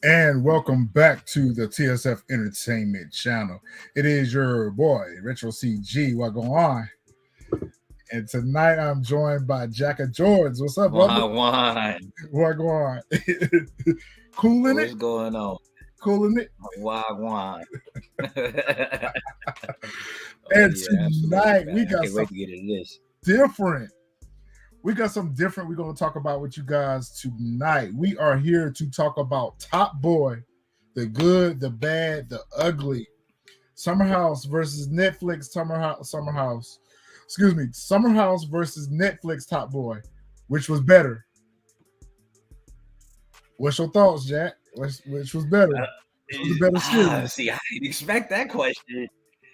And welcome back to the TSF Entertainment Channel. It is your boy, Retro CG. What going on? And tonight I'm joined by Jack of George. What's up, brother? Wagwan. What going on? Cool in it? What's going on? Cool in it? Wagwan. And absolutely, tonight man. we I got can't wait some to get into this. different. We got some different we're going to talk about with you guys tonight. We are here to talk about Top Boy, the good, the bad, the ugly. Summerhouse versus Netflix. Summerhouse. Excuse me. Summerhouse versus Netflix Top Boy. Which was better? What's your thoughts, Jack? Which was better? Which was the better series? See, I didn't expect that question.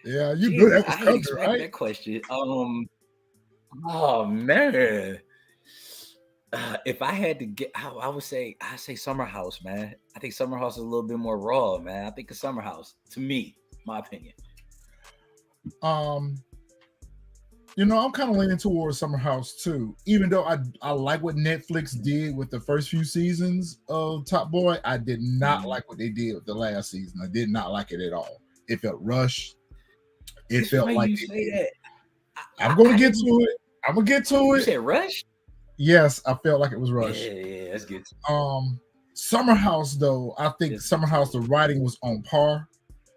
Yeah, you knew that was I didn't coming, expect right? that question. Oh man. If I had to get, I would say Summerhouse, man. I think Summerhouse is a little bit more raw, man. I think of Summerhouse, to me, my opinion. I'm kind of leaning towards Summerhouse too. Even though I like what Netflix did with the first few seasons of Top Boy, I did not like what they did with the last season. I did not like it at all. It felt rushed. It It's felt funny like you say that. I'm going to get to it. I'm gonna get to You it. said rush? Yes, I felt like it was rushed. Yeah, that's good. Summerhouse though, I think Summerhouse the writing was on par.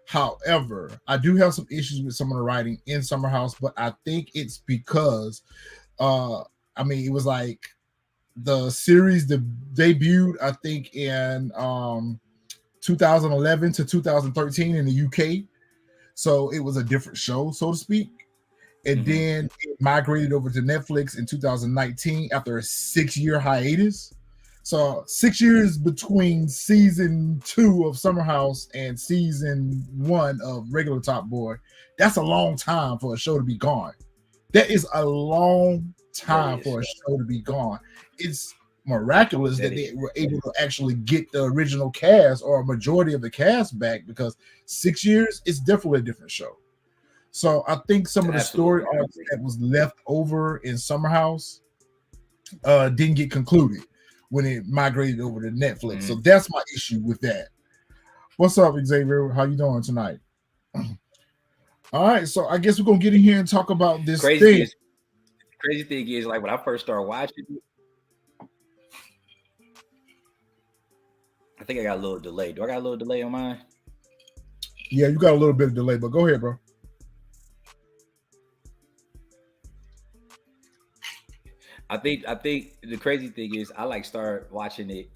However, I do have some issues with some of the writing in Summerhouse, but I think it's because it was like the series debuted, I think, in 2011 to 2013 in the UK. So it was a different show, so to speak. And then it migrated over to Netflix in 2019 after a 6-year hiatus. So 6 years between season 2 of Summerhouse and season 1 of regular Top Boy. That's a long time for a show to be gone. That is a long time for a show to be gone. It's miraculous that they were able to actually get the original cast or a majority of the cast back, because 6 years is definitely a different show. So I think some of the story arcs that was left over in Summerhouse didn't get concluded when it migrated over to Netflix. So that's my issue with that. What's up, Xavier? How you doing tonight? All right, so I guess we're gonna get in here and talk about this thing. Crazy thing is, like when I first started watching it, I think I got a little delay. Do I got a little delay on mine? Yeah, you got a little bit of delay, but go ahead, bro. I think the crazy thing is I start watching it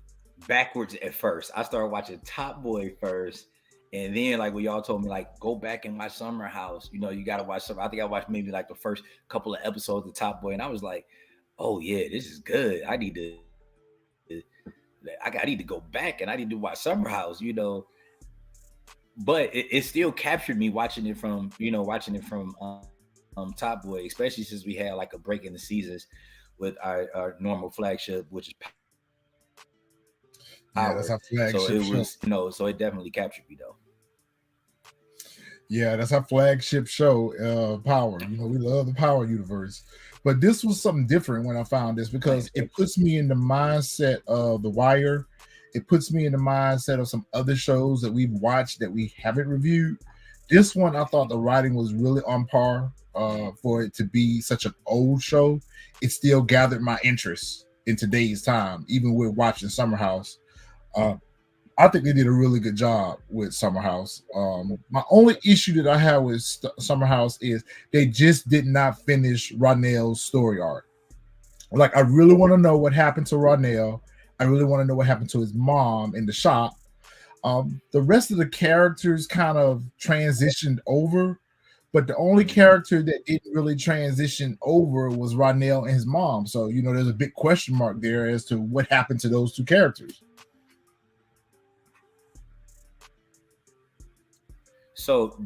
backwards at first. I started watching Top Boy first, and then when y'all told me go back and watch Summerhouse, you gotta watch some. I think I watched maybe the first couple of episodes of Top Boy, and I was like, oh yeah, this is good. I need to go back and I need to watch Summerhouse, But it still captured me watching it from Top Boy, especially since we had a break in the seasons with our normal flagship, which is Power. Yeah, that's our flagship. So it was, so it definitely captured me though. Yeah, that's our flagship show, Power. We love the Power universe. But this was something different when I found this, because it puts me in the mindset of The Wire. It puts me in the mindset of some other shows that we've watched that we haven't reviewed. This one, I thought the writing was really on par for it to be such an old show. It still gathered my interest in today's time, even with watching Summerhouse. I think they did a really good job with Summerhouse. My only issue that I have with Summerhouse is they just did not finish Ronell's story arc. I really want to know what happened to Ronell. I really want to know what happened to his mom in the shop. The rest of the characters kind of transitioned over, but the only character that didn't really transition over was Ronell and his mom. So, there's a big question mark there as to what happened to those two characters. So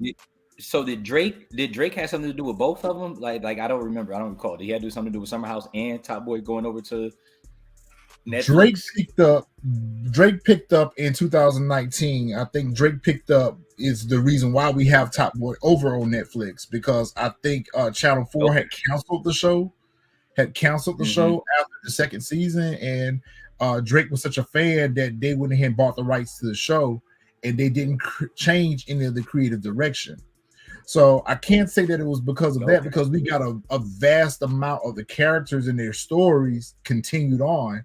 did Drake have something to do with both of them? I don't remember. I don't recall. Did he have to do something to do with Summerhouse and Top Boy going over to Netflix? Drake picked up in 2019. I think Drake picked up is the reason why we have Top Boy over on Netflix, because I think Channel 4 had canceled the show after the second season, and Drake was such a fan that they went ahead and bought the rights to the show, and they didn't change any of the creative direction. So I can't say that it was because of that, because we got a vast amount of the characters and their stories continued on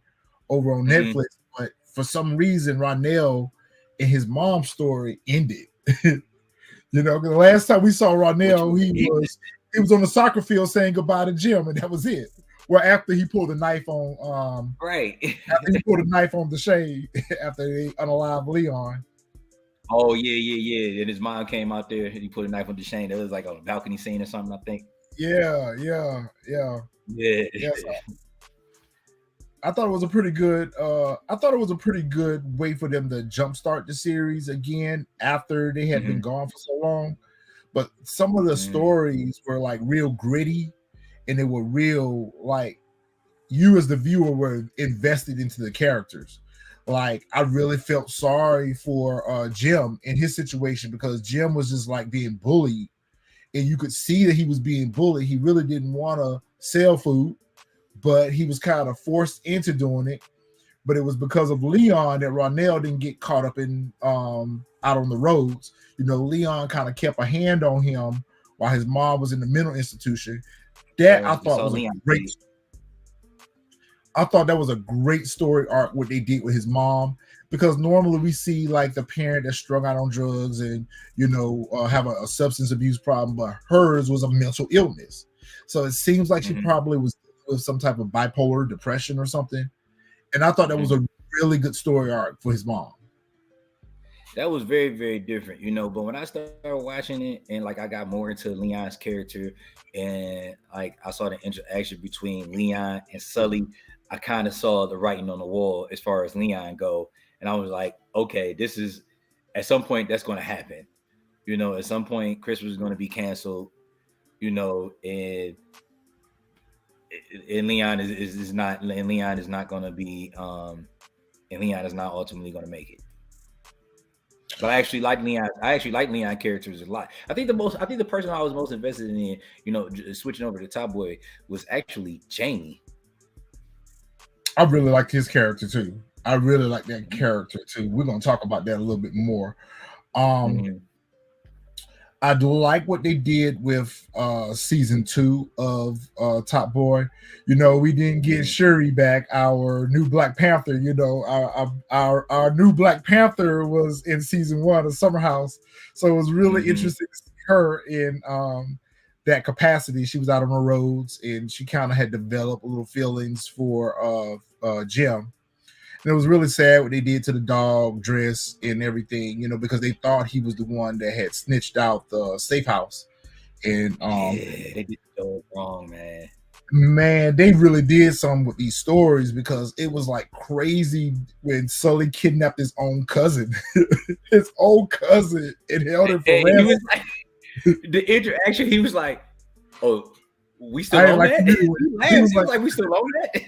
over on Netflix. But for some reason, Ronell and his mom's story ended. You know, the last time we saw Ronell, he was on the soccer field saying goodbye to Jim, and that was it. Well, after he pulled the knife on after he pulled a knife on Dushane after they unalived Leon. Oh yeah. And his mom came out there and he put a knife on Dushane. That was like a balcony scene or something, I think. Yeah. So I thought it was a pretty good. I thought it was a pretty good way for them to jumpstart the series again after they had been gone for so long. But some of the stories were like real gritty, and they were real, like, you as the viewer were invested into the characters. Like, I really felt sorry for Jim in his situation, because Jim was just like being bullied, and you could see that he was being bullied. He really didn't want to sell food, but he was kind of forced into doing it. But it was because of Leon that Ronell didn't get caught up in out on the roads. You know, Leon kind of kept a hand on him while his mom was in the mental institution. That I thought was great. I thought that was a great story arc, what they did with his mom, because normally we see like the parent that's strung out on drugs and, you know, have a substance abuse problem, but hers was a mental illness. So it seems like she probably was with some type of bipolar depression or something. And I thought that was a really good story arc for his mom. That was very, very different, you know. But when I started watching it, and like I got more into Leon's character, and like I saw the interaction between Leon and Sully, I kind of saw the writing on the wall as far as Leon go. And I was like, okay, this is, at some point that's going to happen. You know, at some point Christmas is going to be canceled, you know, and Leon is not, and Leon is not going to be, and Leon is not ultimately going to make it. But I actually like Leon. I actually like Leon characters a lot. I think the person I was most invested in, you know, switching over to Top Boy, was actually Jamie. I really liked his character too. I really like that character too. We're gonna talk about that a little bit more. I do like what they did with season 2 of Top Boy. You know, we didn't get Shuri back, our new Black Panther. You know, our new Black Panther was in season 1 of Summerhouse, so it was really interesting to see her in that capacity. She was out on the roads, and she kind of had developed a little feelings for Jim. And it was really sad what they did to the dog, Dris, and everything, you know, because they thought he was the one that had snitched out the safe house. And they did so wrong, man. Man, they really did something with these stories, because it was like crazy when Sully kidnapped his own cousin, and held him for ransom. Like, the interaction, he was like, "Oh, we still own that?" He was like, "We still own that?"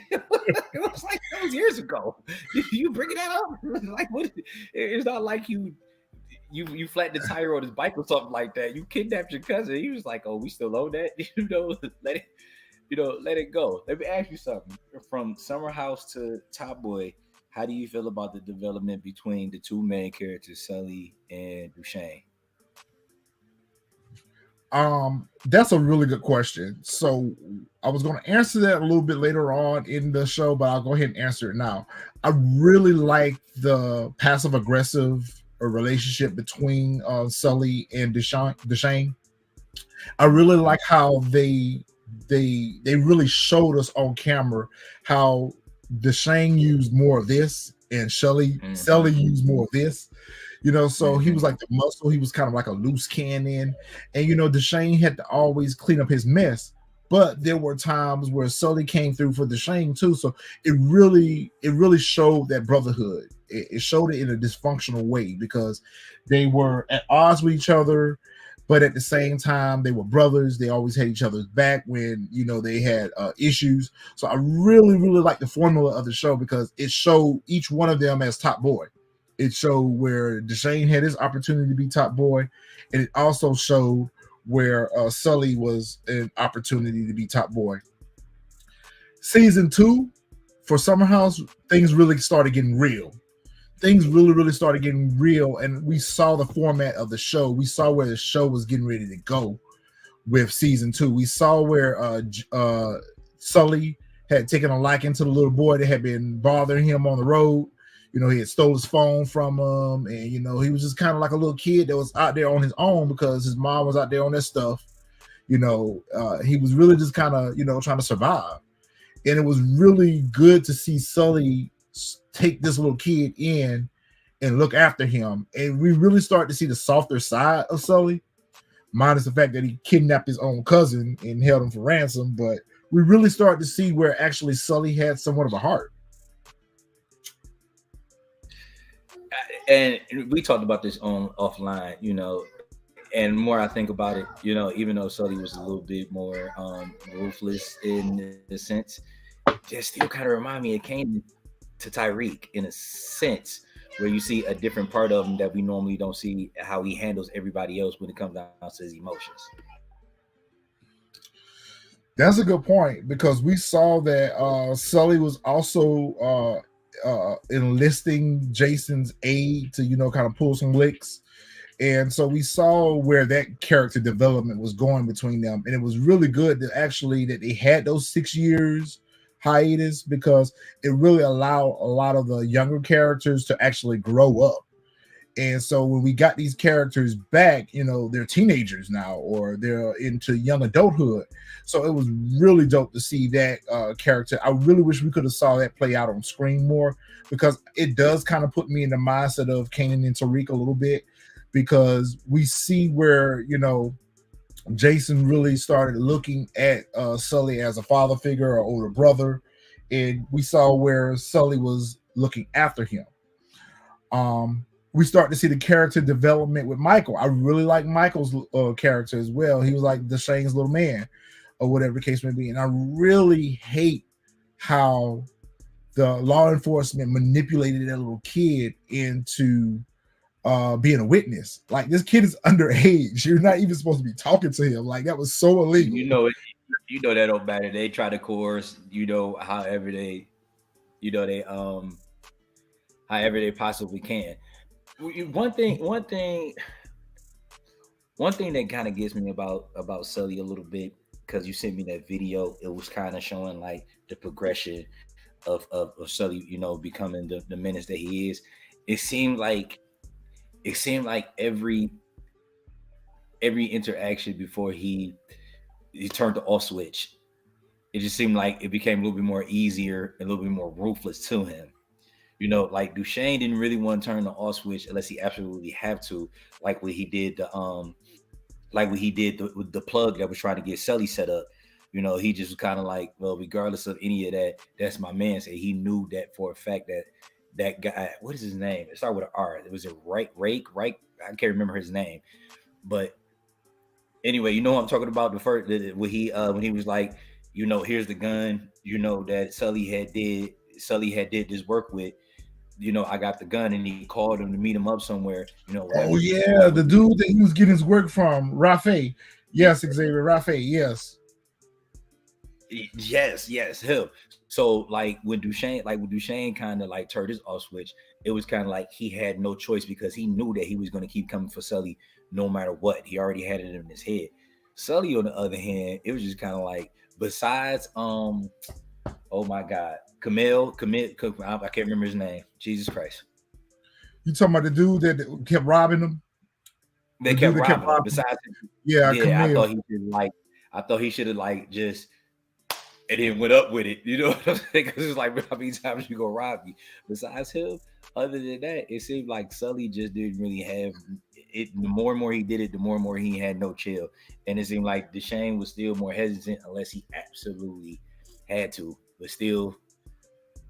It was like, that was years ago. You bringing that up? Like, what? It's not like you flattened the tire on his bike or something like that. You kidnapped your cousin. He was like, "Oh, we still own that?" You know, let it go. Let me ask you something. From Summerhouse to Top Boy, how do you feel about the development between the two main characters, Sully and Dushane? That's a really good question. So I was going to answer that a little bit later on in the show, but I'll go ahead and answer it now. I really like the passive aggressive relationship between Sully and Dushane. I really like how they really showed us on camera how Dushane used more of this and Sully used more of this. You know, so he was like the muscle. He was kind of like a loose cannon. And, you know, Dushane had to always clean up his mess. But there were times where Sully came through for Dushane too. So it really showed that brotherhood. It showed it in a dysfunctional way, because they were at odds with each other, but at the same time, they were brothers. They always had each other's back when, you know, they had issues. So I really like the formula of the show, because it showed each one of them as Top Boy. It showed where Dushane had his opportunity to be Top Boy, and it also showed where Sully was an opportunity to be Top Boy. Season 2 for Summerhouse, things really started getting real. Things really started getting real, and we saw the format of the show. We saw where the show was getting ready to go with season 2. We saw where Sully had taken a liking to the little boy that had been bothering him on the road. He had stole his phone from him, and he was just kind of like a little kid that was out there on his own because his mom was out there on that stuff. He was really just kind of trying to survive, and it was really good to see Sully take this little kid in and look after him, and we really start to see the softer side of Sully, minus the fact that he kidnapped his own cousin and held him for ransom. But we really start to see where actually Sully had somewhat of a heart. And we talked about this on offline, and more I think about it, even though Sully was a little bit more ruthless in the sense, just still kind of remind me it came to Tyreek in a sense, where you see a different part of him that we normally don't see, how he handles everybody else when it comes down to his emotions. That's a good point, because we saw that Sully was also enlisting Jason's aid to kind of pull some licks, and so we saw where that character development was going between them, and it was really good that they had those 6 years hiatus, because it really allowed a lot of the younger characters to actually grow up. And so when we got these characters back, they're teenagers now, or they're into young adulthood. So it was really dope to see that character. I really wish we could have saw that play out on screen more, because it does kind of put me in the mindset of Kanan and Tariq a little bit, because we see where, Jason really started looking at Sully as a father figure or older brother. And we saw where Sully was looking after him. We start to see the character development with Michael. I really like Michael's character as well. He was like Dushane's little man, or whatever the case may be. And I really hate how the law enforcement manipulated that little kid into being a witness. Like, this kid is underage. You're not even supposed to be talking to him. Like, that was so illegal. That don't matter. They try to coerce, however they possibly can. One thing that kind of gets me about Sully a little bit, because you sent me that video, it was kind of showing like the progression of Sully, becoming the menace that he is. It seemed like every interaction before he turned the off switch, it just seemed like it became a little bit more easier, a little bit more ruthless to him. Like Dushane didn't really want to turn the off switch unless he absolutely have to, like what he did with the plug that was trying to get Sully set up. He just was kind of like, well, regardless of any of that, that's my man. So he knew that for a fact that guy, what is his name? It started with an R. It was a right? I can't remember his name, but anyway, what I'm talking about. The first when he was like, here's the gun, that Sully had did this work with. I got the gun, and he called him to meet him up somewhere. Oh yeah, the dude that he was getting his work from, Rafe. Yes, Xavier Rafe. Yes, him. So like when Dushane kind of like turned his off switch, it was kind of like he had no choice, because he knew that he was going to keep coming for Sully no matter what. He already had it in his head. Sully, on the other hand, it was just kind of like, besides oh my God, Camille, I can't remember his name. Jesus Christ. You talking about the dude that kept robbing him? They kept robbing him. Besides, yeah, Camille. I thought he should have like just, and then went up with it. You know what I'm saying? Because it's like, how many times you gonna rob me? Besides him, other than that, it seemed like Sully just didn't really have it. The more and more he did it, the more and more he had no chill. And it seemed like Dushane was still more hesitant unless he absolutely had to, but still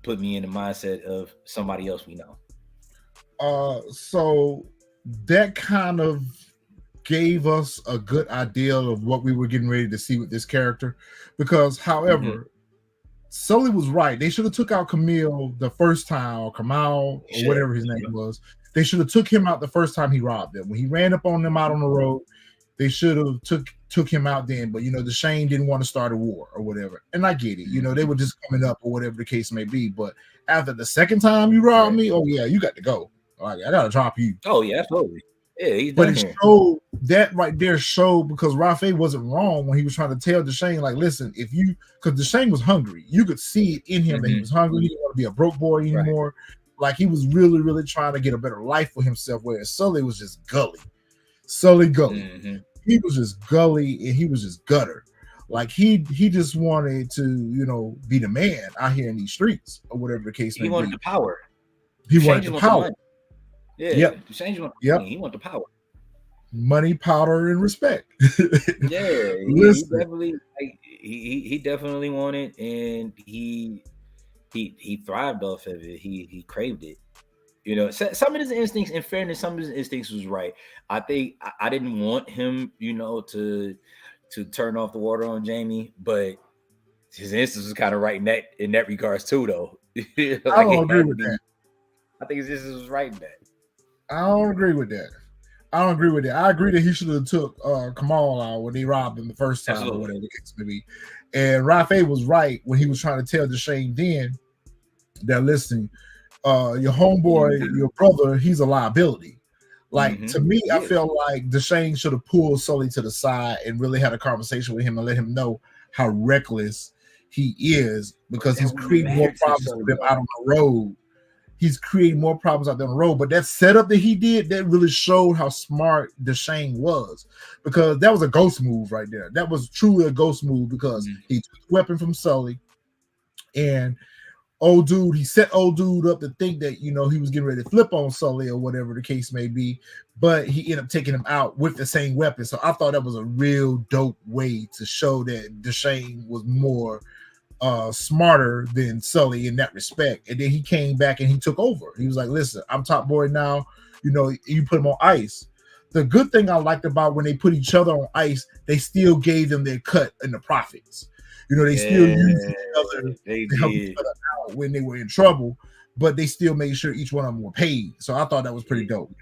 put me in the mindset of somebody else we know. So that kind of gave us a good idea of what we were getting ready to see with this character, because however, Sully was right. They should have took out Camille the first time, or Kamal, or whatever his name was. They should have took him out the first time he robbed them. When he ran up on them out on the road, they should have took him out then. But Dushane didn't want to start a war or whatever, and I get it. They were just coming up or whatever the case may be. But after the second time you robbed me, oh yeah, you got to go. Like, I gotta drop you. Oh yeah, absolutely. Yeah, he's but done it here. showed that right there because Rafe wasn't wrong when he was trying to tell Dushane, like, listen, because Dushane was hungry, you could see it in him that he was hungry. He didn't want to be a broke boy anymore. Right. Like, he was really, really trying to get a better life for himself. Whereas Sully was just gully. He was just gully and he was just gutter. Like, he just wanted to, be the man out here in these streets or whatever the case may be. He wanted the power. He wanted the power. Yeah, yep. He wanted the power, money, powder, and respect. Yeah, he definitely wanted, and he thrived off of it. He craved it. Some of his instincts, in fairness, some of his instincts was right. I think I didn't want him, to turn off the water on Jamie, but his instincts was kind of right in that regards too, though. Like, I don't agree with that. I think his instincts was right in that. I don't agree with that. I agree that he should have took Kamal out when he robbed him the first time. Absolutely. Or whatever the case may be. And Rafe was right when he was trying to tell Dushane then that, listen, your homeboy, your brother, he's a liability. Like, to me, I felt like Dushane should have pulled Sully to the side and really had a conversation with him and let him know how reckless he is, because he's creating more problems for them out on the road. He's creating more problems out there on the road. But that setup that he did, that really showed how smart Dushane was, because that was a ghost move right there. That was truly a ghost move, because he took the weapon from Sully, and he set old dude up to think that, he was getting ready to flip on Sully or whatever the case may be, but he ended up taking him out with the same weapon. So I thought that was a real dope way to show that Dushane was more smarter than Sully in that respect. And then he came back and he took over. He was like, listen, I'm top boy now. You put him on ice. The good thing I liked about when they put each other on ice, they still gave them their cut in the profits. They still used each other to help each other out when they were in trouble, but they still made sure each one of them were paid. So I thought that was pretty dope.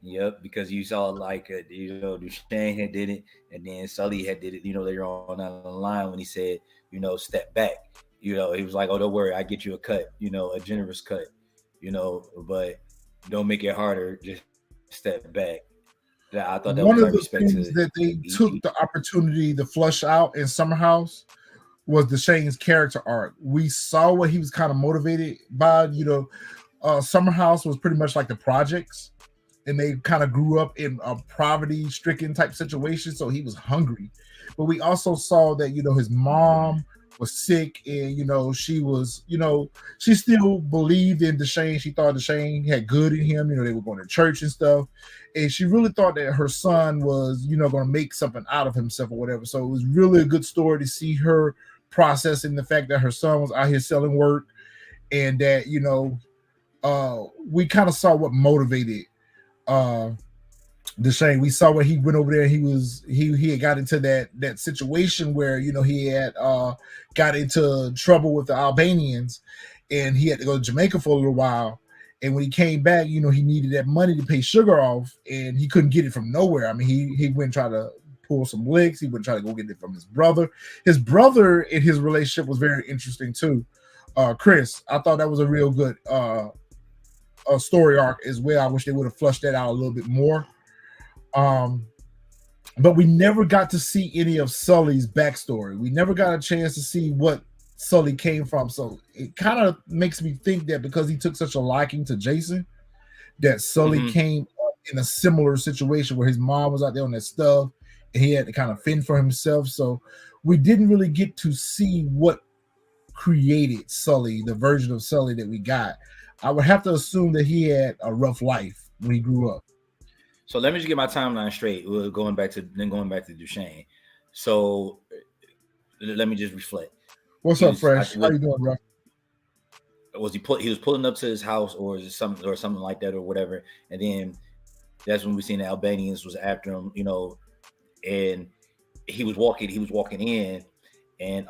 Yep, because you saw Dushane had did it, and then Sully had did it, later on down the line when he said, step back. He was like, oh, don't worry, I get you a cut, a generous cut, but don't make it harder, just step back. I thought that one was of the things that they took the opportunity to flush out in Summerhouse was Dushane's character arc. We saw what he was kind of motivated by. Summerhouse was pretty much like the projects, and they kind of grew up in a poverty-stricken type situation, so he was hungry. But we also saw that, his mom was sick, and, she was, she still believed in Dushane. She thought Dushane had good in him. They were going to church and stuff. And she really thought that her son was, going to make something out of himself or whatever. So it was really a good story to see her processing the fact that her son was out here selling work, and that, we kind of saw what motivated Dushane. We saw when he went over there, he had got into that situation where, he had got into trouble with the Albanians, and he had to go to Jamaica for a little while. And when he came back, he needed that money to pay Sugar off, and he couldn't get it from nowhere. I mean, he went and tried to pull some licks. He went and try to go get it from his brother. His brother in his relationship was very interesting too. Chris, I thought that was a real good story arc as well. I wish they would have flushed that out a little bit more. But we never got to see any of Sully's backstory. We never got a chance to see what Sully came from. So it kind of makes me think that because he took such a liking to Jason, that Sully came up in a similar situation where his mom was out there on that stuff, and he had to kind of fend for himself. So we didn't really get to see what created Sully, the version of Sully that we got. I would have to assume that he had a rough life when he grew up. So let me just get my timeline straight. We're going back to Dushane. So let me just reflect. What's up, Fresh? How you doing, bro? He was pulling up to his house, or something like that, or whatever. And then that's when we seen the Albanians was after him, and he was walking in, and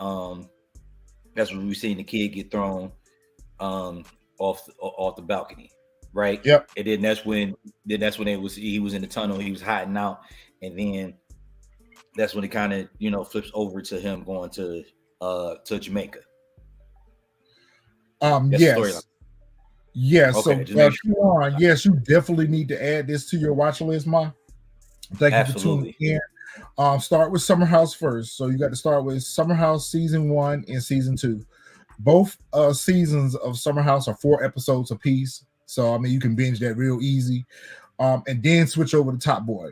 that's when we seen the kid get thrown off the balcony. Right. Yep. And then that's when he was in the tunnel. He was hiding out, and then that's when it kind of flips over to him going to Jamaica. That's the storyline. Yes. Yes. So Okay, just make sure. Keon, yes, you definitely need to add this to your watch list, Ma. Thank you for tuning Absolutely. in. Start with Summerhouse first. So you got to start with Summerhouse season 1 and season 2. Both seasons of Summerhouse are 4 episodes apiece. So I mean you can binge that real easy. And then switch over to Top Boy.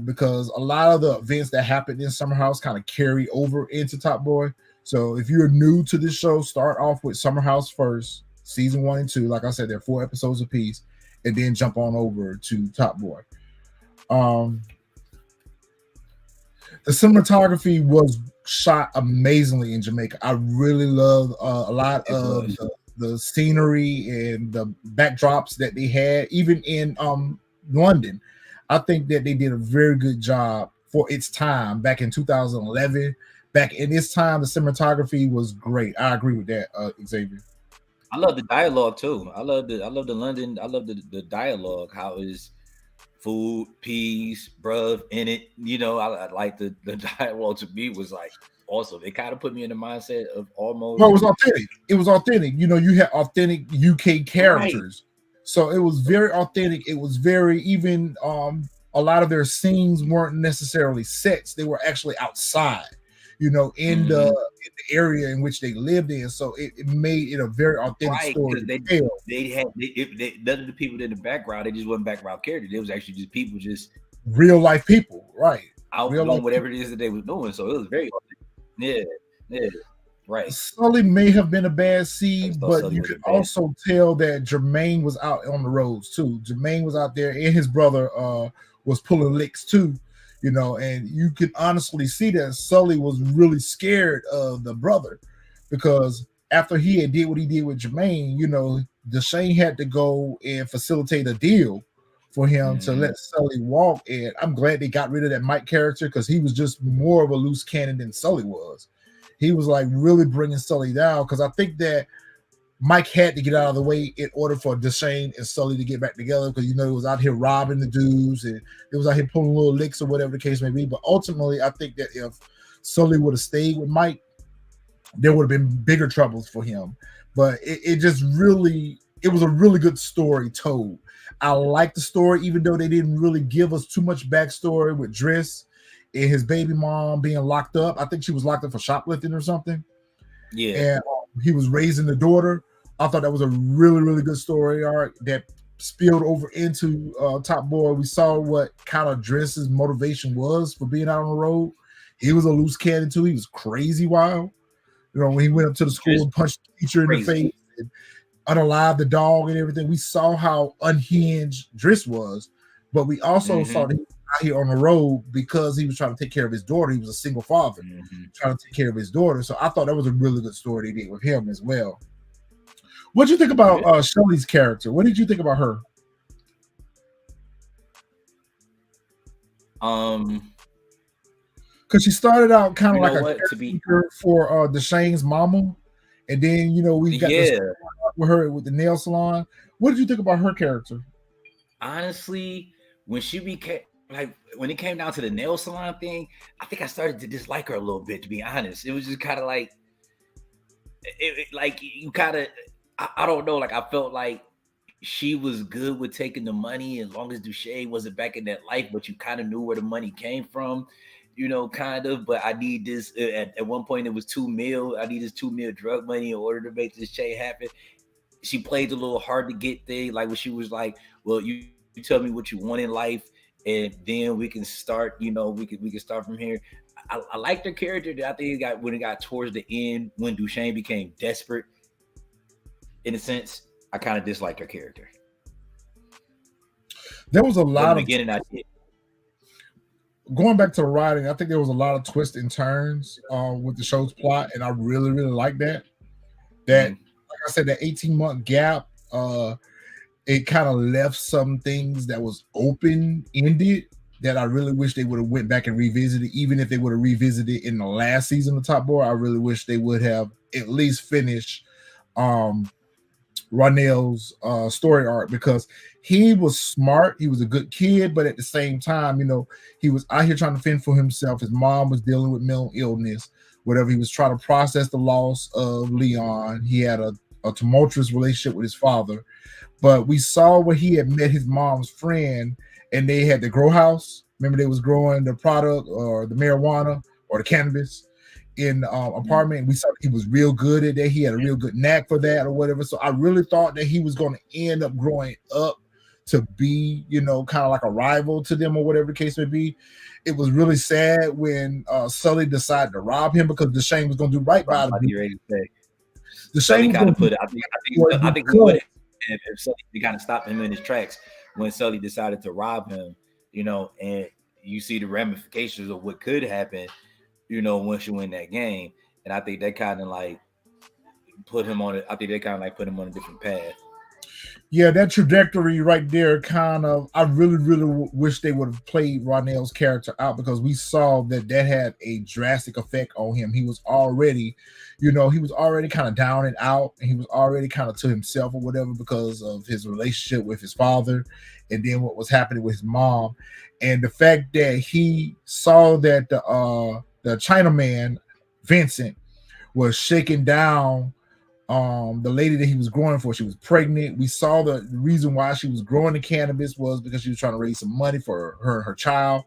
Because a lot of the events that happened in Summerhouse kind of carry over into Top Boy. So if you're new to this show, start off with Summerhouse first, season 1 and 2. Like I said, they're 4 episodes apiece, and then jump on over to Top Boy. The cinematography was shot amazingly in Jamaica. I really love a lot of the scenery and the backdrops that they had, even in London. I think that they did a very good job for its time back in 2011. Back in this time, the cinematography was great. I agree with that, Xavier. I love the dialogue too. I love the London. I love the dialogue. How is food, peas, bruv in it? I like the dialogue. To me was like awesome. It kind of put me in the mindset of almost. Well, it was authentic. It was authentic. You had authentic UK characters. Right. So it was very authentic. It was very even a lot of their scenes weren't necessarily sets. They were actually outside, in the area in which they lived in. So it made it a very authentic story. They had none of the people in the background, they just wasn't background characters. It was actually just people, just real life people, right? Out doing whatever it is that they were doing. So it was very authentic. Yeah. Right. Sully may have been a bad seed, but Sully you could also tell that Jermaine was out on the roads too. Jermaine was out there, and his brother was pulling licks too, and you could honestly see that Sully was really scared of the brother, because after he had did what he did with Jermaine, Dushane had to go and facilitate a deal for him to let Sully walk. And I'm glad they got rid of that Mike character, because he was just more of a loose cannon than Sully was. He was like really bringing Sully down, because I think that Mike had to get out of the way in order for Dushane and Sully to get back together, because it was out here robbing the dudes and it was out here pulling little licks or whatever the case may be. But ultimately, I think that if Sully would have stayed with Mike, there would have been bigger troubles for him. But it was a really good story told. I like the story, even though they didn't really give us too much backstory with Dris and his baby mom being locked up. I think she was locked up for shoplifting or something. Yeah. And he was raising the daughter. I thought that was a really, really good story arc that spilled over into Top Boy. We saw what kind of Dris's motivation was for being out on the road. He was a loose cannon too. He was crazy wild. When he went up to the school and punched the teacher in the face and unalived the dog and everything. We saw how unhinged Dris was, but we also saw that he was out here on the road because he was trying to take care of his daughter. He was a single father trying to take care of his daughter. So I thought that was a really good story they did with him as well. What did you think about Shelly's character? What did you think about her? Because she started out kind of like a caretaker for Dushane's mama, and then we got this with her with the nail salon. What did you think about her character? Honestly, when she became when it came down to the nail salon thing, I think I started to dislike her a little bit. To be honest, it was just kind of like, you kind of, I don't know. Like I felt like she was good with taking the money as long as Dushane wasn't back in that life, but you kind of knew where the money came from. Kind of, but I need this. At one point, it was $2 million. I need this $2 million drug money in order to make this chain happen. She played a little hard to get thing, like when she was like, "Well, you tell me what you want in life, and then we can start. We can start from here." I liked her character. I think when it got towards the end, when Dushane became desperate, in a sense, I kind of disliked her character. There was a lot of beginning. I did. Going back to the writing, I think there was a lot of twists and turns with the show's plot, and I really, really like that. Like I said, that 18-month gap, it kind of left some things that was open-ended that I really wish they would have went back and revisited. Even if they would have revisited in the last season of Top Boy, I really wish they would have at least finished Ronell's story arc, because he was smart, he was a good kid, but at the same time, he was out here trying to fend for himself. His mom was dealing with mental illness, whatever. He was trying to process the loss of Leon. He had a tumultuous relationship with his father, but we saw where he had met his mom's friend, and they had the grow house. Remember, they was growing the product or the marijuana or the cannabis in apartment. We saw he was real good at that. He had a real good knack for that or whatever. So I really thought that he was going to end up growing up to be, kind of like a rival to them or whatever the case may be. It was really sad when Sully decided to rob him, because Dushane was going to do right by him. Sully kind of put it. I think we would have, if Sully kind of stopped him in his tracks when Sully decided to rob him, and you see the ramifications of what could happen, once you win that game. And I think that kind of like put him on it. I think they kind of like put him on a different path. Yeah, that trajectory right there I really, really wish they would have played Ronell's character out, because we saw that had a drastic effect on him. He was already, kind of down and out, and he was already kind of to himself or whatever because of his relationship with his father, and then what was happening with his mom. And the fact that he saw that the Chinaman, Vincent, was shaking down the lady that he was growing for. She was pregnant. We saw the reason why she was growing the cannabis was because she was trying to raise some money for her and her child,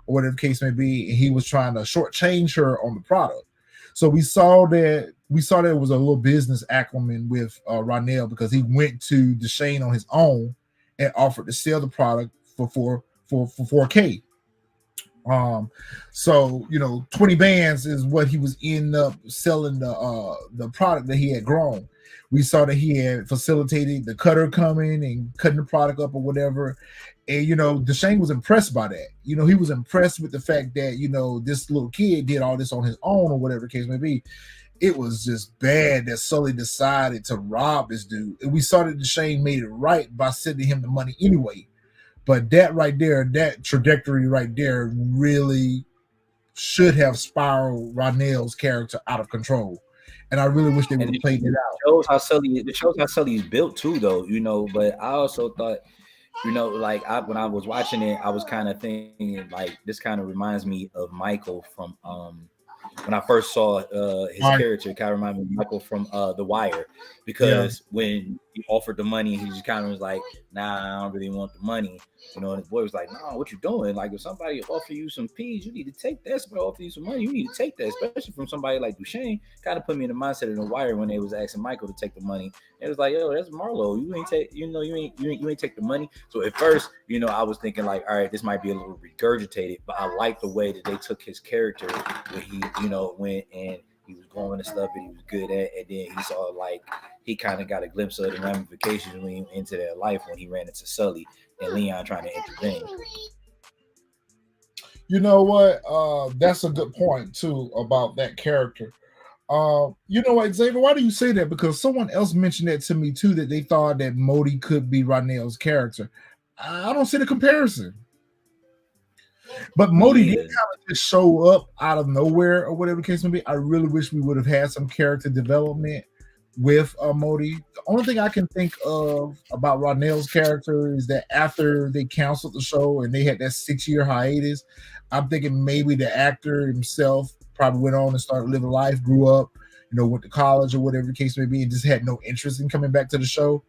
or whatever the case may be. And he was trying to shortchange her on the product. So we saw that it was a little business acumen with Ronell, because he went to Dushane on his own and offered to sell the product for $4K. So 20 bands is what he was end up selling the product that he had grown. We saw that he had facilitated the cutter coming and cutting the product up or whatever. And Dushane was impressed by that. He was impressed with the fact that this little kid did all this on his own or whatever the case may be. It was just bad that Sully decided to rob this dude. And we saw that Dushane made it right by sending him the money anyway. But that right there, that trajectory right there, really should have spiraled Ronell's character out of control. And I really wish they would have played it out. It shows how Sully is built too, though. But I also thought, when I was watching it, I was kind of thinking like this kind of reminds me of Michael from when I first saw his character. It kind of reminded me of Michael from The Wire, because when he offered the money, he just kind of was like, "Nah, I don't really want the money." And his boy was like, "No, what you doing? Like, if somebody offer you some peas, you need to take that. Somebody offer you some money, you need to take that." Especially from somebody like Dushane. Kind of put me in the mindset of The Wire when they was asking Michael to take the money. It was like, "Yo, that's Marlo. You ain't take, you ain't take the money." So at first, I was thinking like, all right, this might be a little regurgitated, but I like the way that they took his character when he, went and he was going to stuff that he was good at, and then he saw like he kind of got a glimpse of the ramifications when he went into their life when he ran into Sully and Leon trying to intervene. You know what? That's a good point too about that character. You know what, Xavier? Why do you say that? Because someone else mentioned that to me too, that they thought that Modi could be Ronell's character. I don't see the comparison. But Modi did kind of just show up out of nowhere or whatever the case may be. I really wish we would have had some character development with Modi. The only thing I can think of about Ronell's character is that after they canceled the show and they had that 6-year hiatus, I'm thinking maybe the actor himself probably went on and started living life, grew up, went to college or whatever the case may be, and just had no interest in coming back to the show.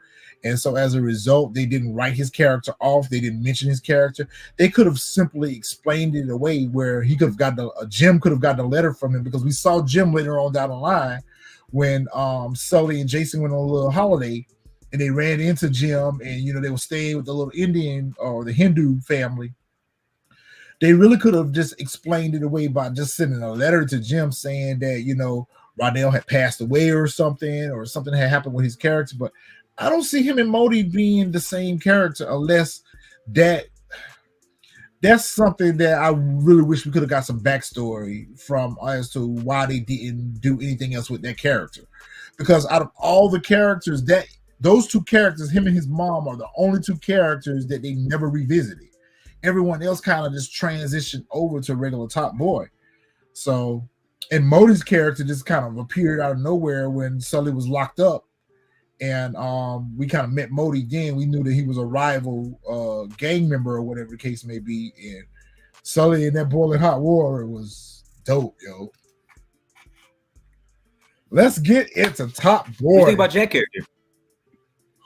And so as a result, they didn't write his character off. They didn't mention his character. They could have simply explained it away where he could have gotten Jim could have gotten a letter from him, because we saw Jim later on down the line when Sully and Jason went on a little holiday and they ran into Jim, and they were staying with the little Indian or the Hindu family. They really could have just explained it away by just sending a letter to Jim saying that Ronell had passed away or something had happened with his character. But I don't see him and Modi being the same character unless that's something that I really wish we could have got some backstory from as to why they didn't do anything else with that character. Because out of all the characters, those two characters, him and his mom, are the only two characters that they never revisited. Everyone else kind of just transitioned over to regular Top Boy. So, and Modi's character just kind of appeared out of nowhere when Sully was locked up. and we kind of met Modi again. We knew that he was a rival gang member or whatever the case may be. And Sully in that boiling hot water was dope, yo. Let's get into Top Boy. What do you think about Jack character?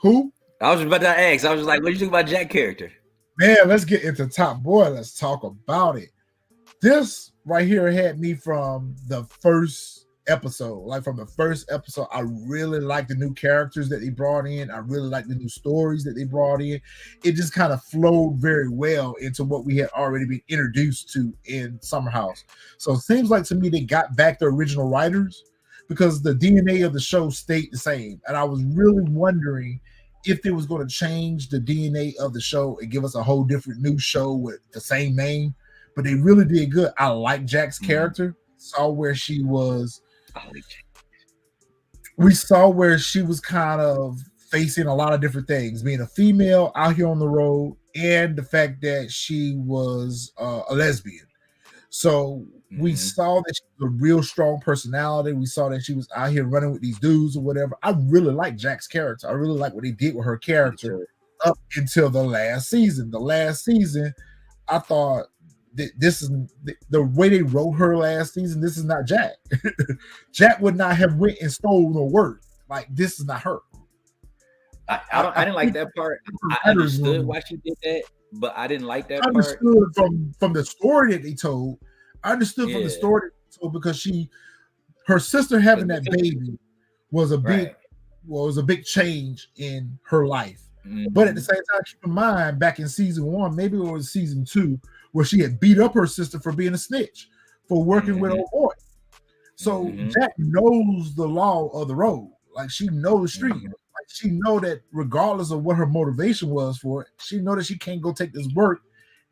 Who? I was about to ask. I was just like, what do you think about Jack character? Man, let's get into Top Boy. Let's talk about it. This right here had me from the first episode. Like from the first episode, I really liked the new characters that they brought in. I really liked the new stories that they brought in. It just kind of flowed very well into what we had already been introduced to in Summerhouse. So it seems like to me they got back the original writers because the DNA of the show stayed the same. And I was really wondering if they was going to change the DNA of the show and give us a whole different new show with the same name. But they really did good. I like Jack's character. Saw where she was. We saw where she was kind of facing a lot of different things, being a female out here on the road, and the fact that she was a lesbian. So we saw that she was a real strong personality. We saw that she was out here running with these dudes or whatever. I really like Jack's character. I really like what they did with her character up until the last season. The last season, I thought this is the way they wrote her last season. This is not Jack. Jack would not have went and stole no word. Like, this is not her. I didn't like that part. I understood why she did that, but I didn't like that part. I understood from the story that they told. I understood from the story that they told because her sister having that baby was a big change in her life. But at the same time, keep in mind, back in season 1, maybe it was season 2, where she had beat up her sister for being a snitch, for working with old boy. So Jack knows the law of the road. Like, she knows the street. Like, she know that regardless of what her motivation was for it, she know that she can't go take this work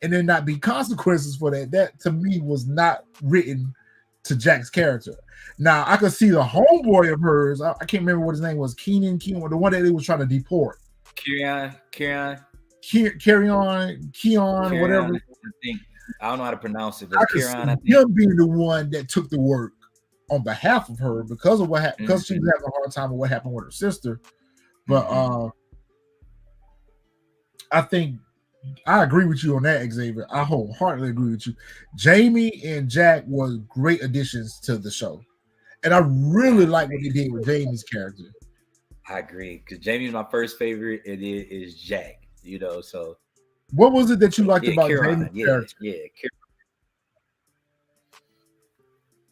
and there not be consequences for that. That to me was not written to Jack's character. Now I could see the homeboy of hers. I can't remember what his name was. Keon, the one that they was trying to deport. Keon, whatever. I don't know how to pronounce it. I could see him being the one that took the work on behalf of her because of what happened. Because she was having a hard time with what happened with her sister. But I think I agree with you on that, Xavier. I wholeheartedly agree with you. Jamie and Jack was great additions to the show, and I really like what they did with Jamie's character. I agree, because Jamie's my first favorite, and it is Jack. So what was it that you liked about Jamie's character?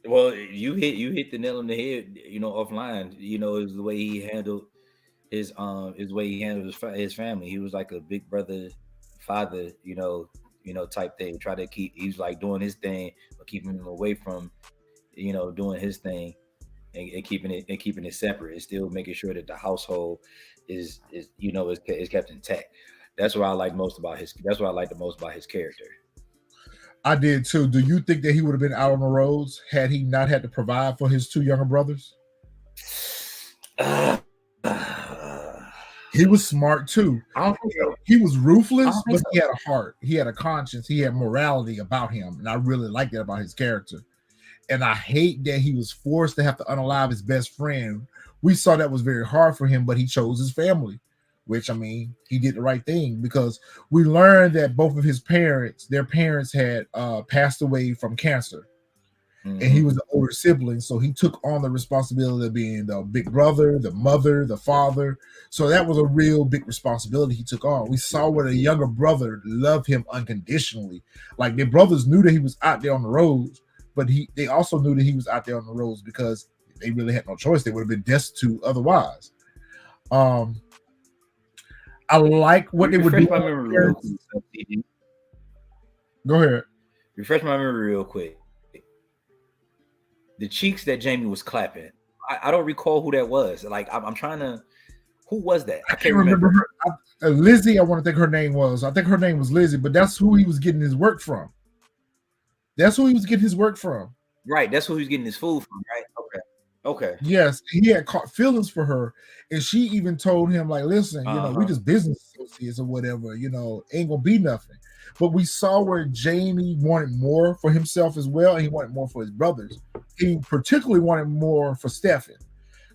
Well, you hit the nail on the head. Offline. Is the way he handled his family. He was like a big brother, father. Type thing. Try to keep. He was like doing his thing, but keeping him away from, doing his thing. And keeping it separate, and still making sure that the household is kept intact. That's what I like most about his. That's what I like the most about his character. I did too. Do you think that he would have been out on the roads had he not had to provide for his 2 younger brothers? He was smart too. I don't think so. He was ruthless, but he had a heart. He had a conscience. He had morality about him, and I really like that about his character. And I hate that he was forced to have to unalive his best friend. We saw that was very hard for him, but he chose his family, which, I mean, he did the right thing, because we learned that both of his parents, their parents had passed away from cancer. And he was the older sibling, so he took on the responsibility of being the big brother, the mother, the father. So that was a real big responsibility he took on. We saw where the younger brother loved him unconditionally. Like, their brothers knew that he was out there on the roads, but they also knew that he was out there on the roads because they really had no choice. They would have been destitute otherwise. I like what they would do. Go ahead. Refresh my memory real quick. The cheeks that Jamie was clapping, I don't recall who that was. Like, I'm trying to. Who was that? I can't remember her. Lizzie, I want to think her name was. I think her name was Lizzie, but that's who he was getting his work from. That's who he was getting his work from. Right. That's who he was getting his food from, right? Okay. Yes. He had caught feelings for her. And she even told him, like, listen, we just business associates or whatever, ain't gonna be nothing. But we saw where Jamie wanted more for himself as well, and he wanted more for his brothers. He particularly wanted more for Stefan,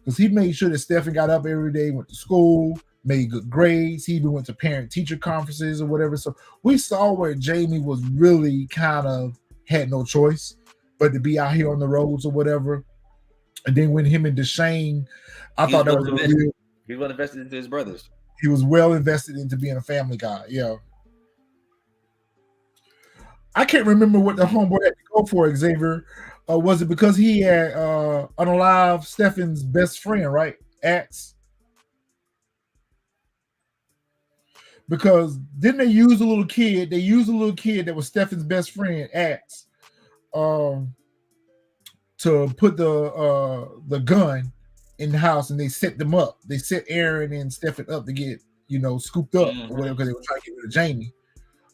because he made sure that Stefan got up every day, went to school, made good grades. He even went to parent-teacher conferences or whatever. So we saw where Jamie was really kind of had no choice but to be out here on the roads or whatever. And then when him and Dushane, I thought that was a real. He was invested into his brothers. He was well invested into being a family guy. Yeah. I can't remember what the homeboy had to go for, Xavier. Was it because he had unalived Stefan's best friend, right? Axe. Because didn't they use a little kid? They used a little kid that was Stefan's best friend, Axe, to put the gun in the house, and they set them up. They set Aaron and Stefan up to get scooped up or whatever, because they were trying to get rid of Jamie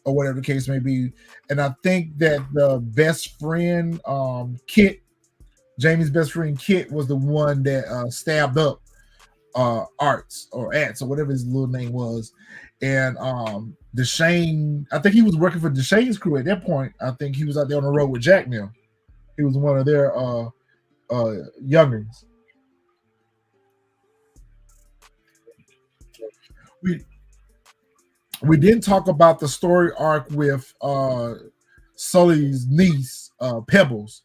or whatever the case may be. And I think that the best friend, Kit, Jamie's best friend Kit, was the one that stabbed up Arts or Ats or whatever his little name was. And Dushane, I think he was working for Dushane's crew at that point. I think he was out there on the road with Jack now. He was one of their youngins. We didn't talk about the story arc with Sully's niece, Pebbles.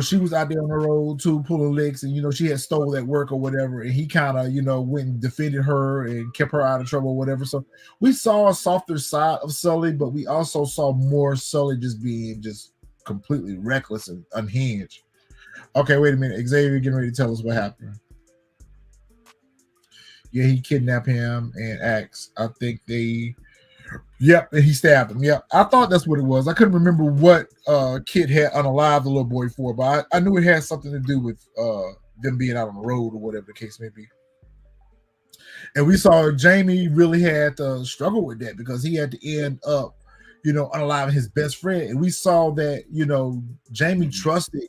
She was out there on the road too, pulling licks, and she had stole at work or whatever, and he kind of went and defended her and kept her out of trouble or whatever. So we saw a softer side of Sully, but we also saw more Sully just being just completely reckless and unhinged. Okay, wait a minute, Xavier getting ready to tell us what happened. Yeah, he kidnapped him and Axe. I think and he stabbed him. Yep, I thought that's what it was. I couldn't remember what Kid had unalived the little boy for, but I knew it had something to do with them being out on the road or whatever the case may be. And we saw Jamie really had to struggle with that because he had to end up, unaliving his best friend. And we saw that, Jamie trusted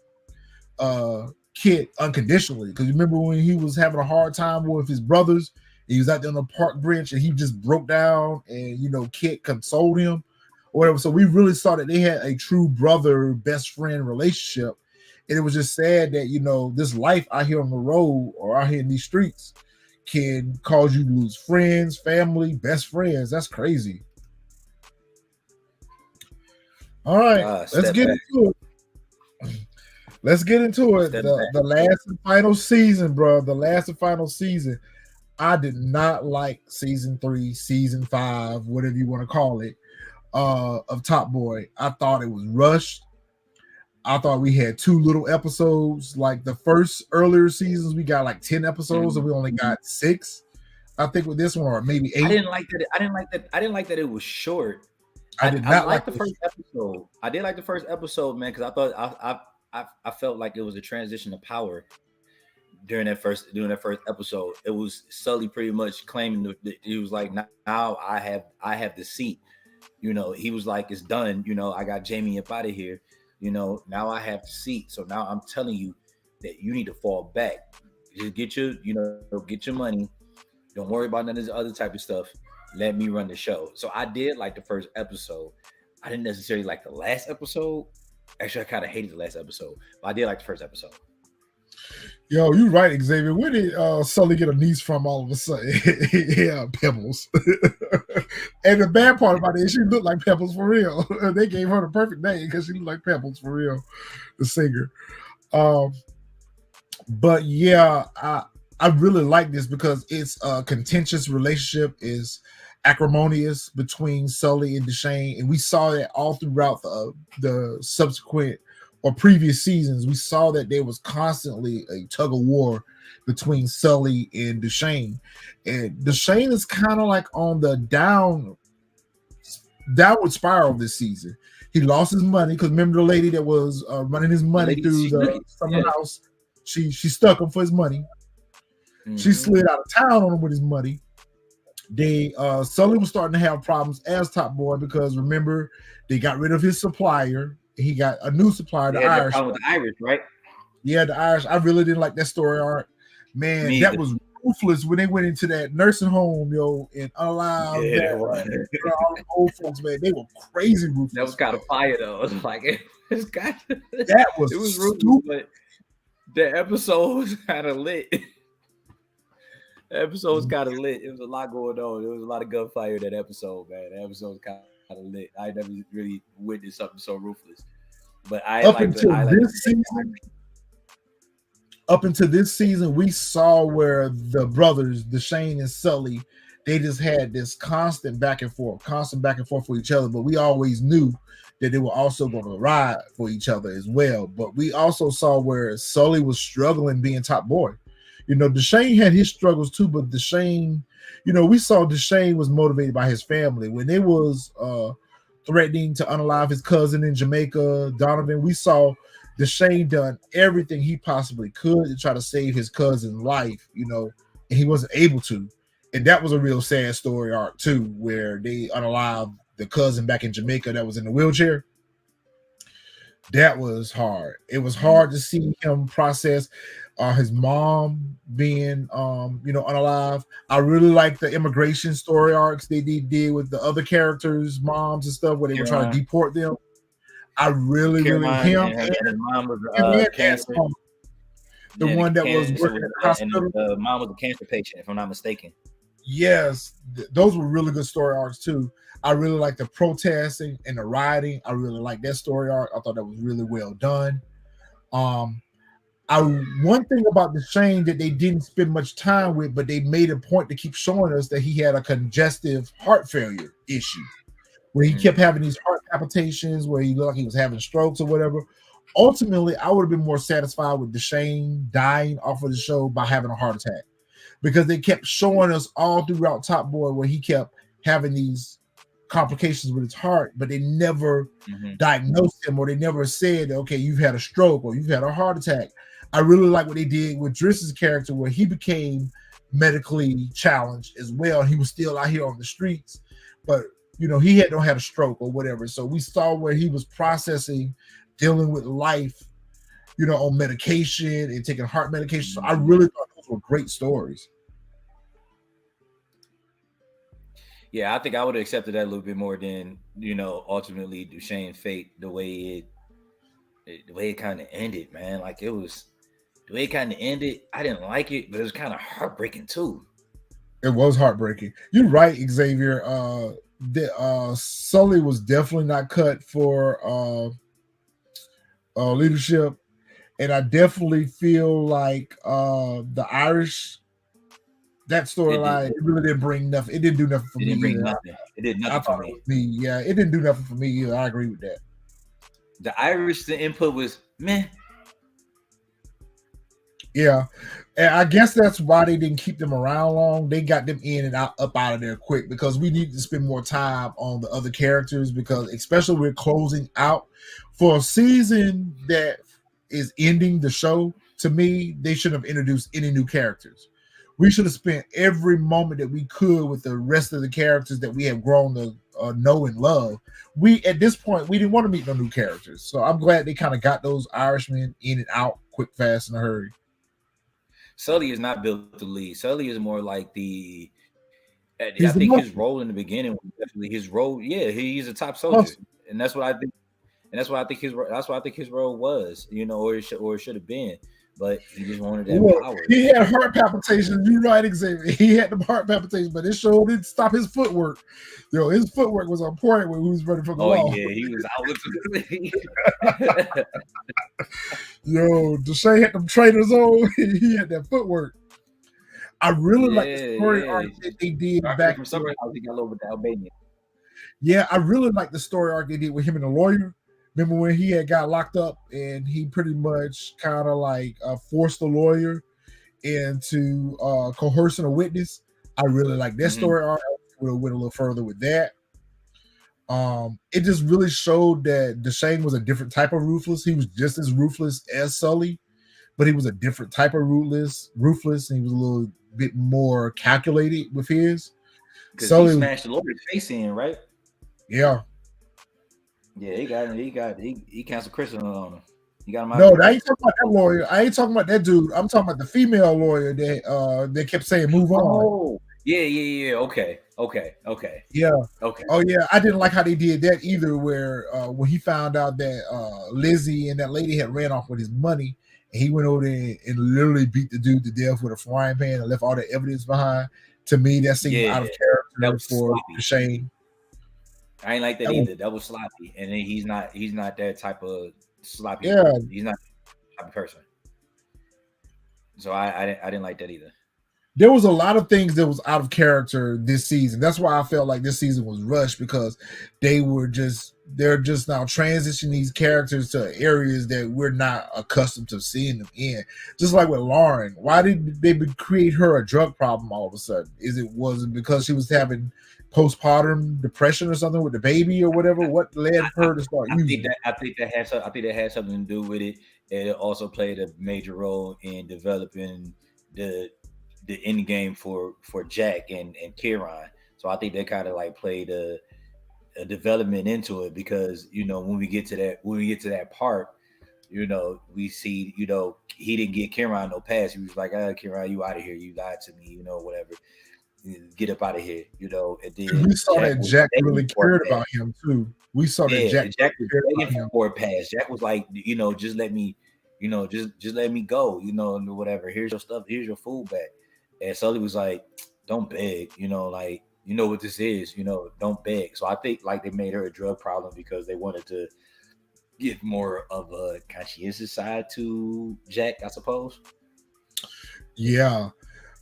Kid unconditionally, because remember when he was having a hard time with his brothers, he was out there on the park bench and he just broke down, and Kid consoled him or whatever. So we really saw that they had a true brother best friend relationship, and it was just sad that this life out here on the road or out here in these streets can cause you to lose friends, family, best friends. That's crazy. All right, let's get into it. Let's get into it. The last and final season, bro. The last and final season. I did not like season 3, season 5, whatever you want to call it, of Top Boy. I thought it was rushed. I thought we had too little episodes. Like the first earlier seasons, we got like 10 episodes, and we only got 6. I think with this one, or maybe 8. I didn't like that it was short. I did not like the first episode. I did like the first episode, man, because I thought I felt like it was a transition of power during that first episode. It was Sully pretty much claiming that he was like, now I have the seat. He was like, it's done. I got Jamie up out of here. Now I have the seat. So now I'm telling you that you need to fall back. Just get your money. Don't worry about none of this other type of stuff. Let me run the show. So I did like the first episode. I didn't necessarily like the last episode. Actually, I kind of hated the last episode, but I did like the first episode. Yo, you're right, Xavier. Where did Sully get a niece from all of a sudden? Yeah, Pebbles. And the bad part about it, she looked like Pebbles for real. They gave her the perfect name because she looked like Pebbles for real, the singer. But yeah, I really like this because it's a contentious relationship, is acrimonious between Sully and Dushane, and we saw that all throughout the subsequent or previous seasons. We saw that there was constantly a tug of war between Sully and Dushane, and Dushane is kind of like on the downward spiral this season. He lost his money because remember the lady that was running his money through the Summerhouse. She stuck him for his money. Mm-hmm. She slid out of town on him with his money. Sully was starting to have problems as Top Boy because remember they got rid of his supplier. He got a new supplier, the Irish. With the Irish, right? Yeah, the Irish. I really didn't like that story arc. Man, that was ruthless when they went into that nursing home, and allowed all the old folks, man. They were crazy ruthless. That was kind of fire though. It was like it was ruthless, but the episode was kind of lit. That episode was kind of lit. It was a lot going on. There was a lot of gunfire in that episode, man. That episode was kind of lit. I never really witnessed something so ruthless. But Up until this season, we saw where the brothers, Dushane and Sully, they just had this constant back and forth for each other. But we always knew that they were also going to ride for each other as well. But we also saw where Sully was struggling being top boy. You know, Dushane had his struggles too, but Dushane, you know, we saw Dushane was motivated by his family. When they was threatening to unalive his cousin in Jamaica, Donovan, we saw Dushane done everything he possibly could to try to save his cousin's life, you know, and he wasn't able to. And that was a real sad story arc too, where they unalived the cousin back in Jamaica that was in the wheelchair. That was hard. It was hard to see him process his mom being, unalive. I really like the immigration story arcs they did with the other characters' moms and stuff, where they were trying to deport them. I really him and his mom was cancer. The one that was working at the hospital. And the mom was a cancer patient, if I'm not mistaken. Yes, those were really good story arcs too. I really like the protesting and the rioting. I really like that story arc. I thought that was really well done. One thing about Dushane that they didn't spend much time with, but they made a point to keep showing us that he had a congestive heart failure issue, where he kept having these heart palpitations, where he looked like he was having strokes or whatever. Ultimately, I would have been more satisfied with Dushane dying off of the show by having a heart attack, because they kept showing us all throughout Top Boy where he kept having these complications with his heart, but they never diagnosed him, or they never said, okay, you've had a stroke or you've had a heart attack. I really like what they did with Dris's character, where he became medically challenged as well. He was still out here on the streets, but you know, he don't had a stroke or whatever. So we saw where he was processing, dealing with life, you know, on medication and taking heart medication. So I really thought those were great stories. Yeah, I think I would have accepted that a little bit more than, you know, ultimately Dushane's fate, the way it kind of ended, man. Like, it was the way it kind of ended. I didn't like it, but it was kind of heartbreaking too. It was heartbreaking. You're right, Xavier. Sully was definitely not cut for leadership, and I definitely feel like the Irish, that storyline, it really didn't bring nothing. It didn't do nothing for me. It didn't bring nothing. It did nothing for me. Yeah, it didn't do nothing for me either. I agree with that. The Irish, the input was meh. Yeah, and I guess that's why they didn't keep them around long. They got them in and up out of there quick, because we need to spend more time on the other characters, because especially we're closing out for a season that is ending the show. To me, they shouldn't have introduced any new characters. We should have spent every moment that we could with the rest of the characters that we have grown to know and love. At this point, we didn't want to meet no new characters. So I'm glad they kind of got those Irishmen in and out quick, fast, in a hurry. Sully is not built to lead. Sully is more like I think his role in the beginning was definitely his role. Yeah, he's a top soldier, and that's what I think. And that's what I think his role was, you know, or it should have been. But he just wanted that power. He had heart palpitations. You're right, Xavier. He had the heart palpitations, but it sure didn't stop his footwork. Yo, his footwork was on point when he was ready for the wall. Oh yeah, he was out with the Yo, Dushane had them trainers on. He had that footwork. I really like the story arc that they did back from Summerhouse. He got over to Albania. Yeah, I really like the story arc they did with him and the lawyer. Remember when he had got locked up and he pretty much kind of like forced the lawyer into coercing a witness? I really like that story arc. I would have went a little further with that. It just really showed that Dushane was a different type of ruthless. He was just as ruthless as Sully, but he was a different type of ruthless, and he was a little bit more calculated with his. Sully smashed the lawyer's face in, right? Yeah. Yeah, he canceled Christian on him. He got him out. No, I ain't talking about that lawyer. I ain't talking about that dude. I'm talking about the female lawyer that they kept saying move on. Oh, yeah. Okay. Yeah. Okay. Oh yeah, I didn't like how they did that either. Where when he found out that Lizzie and that lady had ran off with his money, And he went over there and literally beat the dude to death with a frying pan and left all the evidence behind. To me, that seemed Yeah, out of that character was for sloppy. Dushane. I ain't like that That was, either. That was sloppy, and then he's not that type of sloppy. yeah, He's not that type of person. So I didn't like that either. there was a lot of things that was out of character this season. That's why I felt like this season was rushed because they're just now transitioning these characters to areas that we're not accustomed to seeing them in. Just like with Lauren, why did they create her a drug problem all of a sudden? Was it because she was having postpartum depression or something with the baby or whatever? What led her to start using it? I think that had something to do with it. It also played a major role in developing the the end game for Jack and Kieran. So I think they kind of like played a development into it because when we get to that part, we see he didn't get Kieran no pass. He was like, Kieran, you out of here. You lied to me. Whatever. Get up out of here. And We then saw Jack that was Jack begging really for a cared pass. about him too. We saw that Yeah, Jack Jack was cared about begging him. for a pass. Jack was like, just let me, just let me go, and whatever. Here's your stuff. Here's your food back. And Sully was like, don't beg, like you know what this is, don't beg. So I think like they made her a drug problem because they wanted to give more of a conscientious side to Jack, I suppose. Yeah,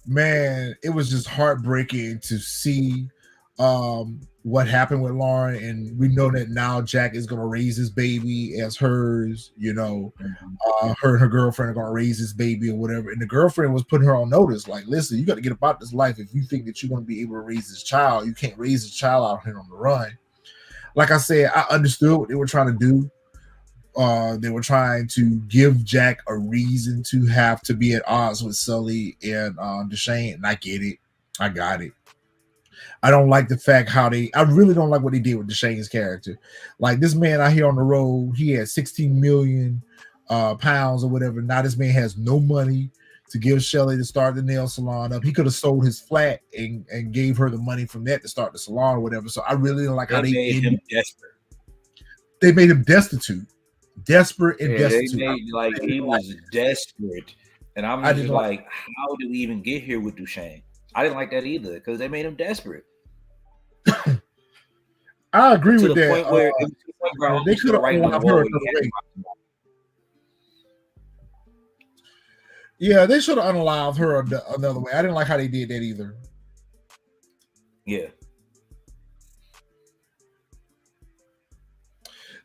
man, it was just heartbreaking to see what happened with Lauren, and we know that now Jack is going to raise his baby as hers. Mhm. Her and her girlfriend are going to raise this baby or whatever, and the girlfriend was putting her on notice, like, listen, you got to get about this life. If you think that you're going to be able to raise this child, you can't raise this child out here on the run. Like I said, I understood what they were trying to do. They were trying to give Jack a reason to have to be at odds with Sully and Dushane, and I get it. I got it. I don't like the fact I really don't like what they did with Dushane's character. Like, this man out here on the road, he had 16 million pounds or whatever. Now this man has no money to give Shelly to start the nail salon up. He could have sold his flat and gave her the money from that to start the salon or whatever. So I really don't like how They made him desperate. they made him destitute. Desperate and Yeah, they destitute. made like he was desperate, and I'm I just didn't like like, how did we even get here with Dushane? I didn't like that either because they made him desperate I agree to with the that. point where it was to the point where I They almost could felt have writing on the unlocked her wall where he another had to way. drop him. Yeah, they should have unallowed her another way. I didn't like how they did that either. Yeah,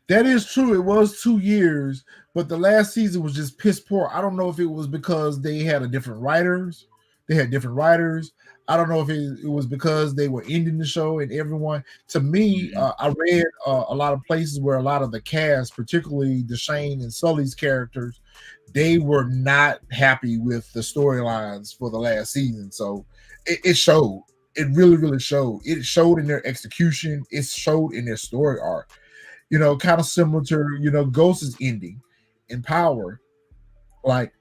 That is true. It was 2 years, but the last season was just piss poor. I don't know if it was because they had a different writers. They had different writers. I don't know if it was because they were ending the show and everyone. To me, hmm I read a lot of places where a lot of the cast, particularly Dushane and Sully's characters, they were not happy with the storylines for the last season. So it showed. It really, really showed. It showed in their execution. It showed in their story arc. Kind of similar to Ghost's ending in Power. Like,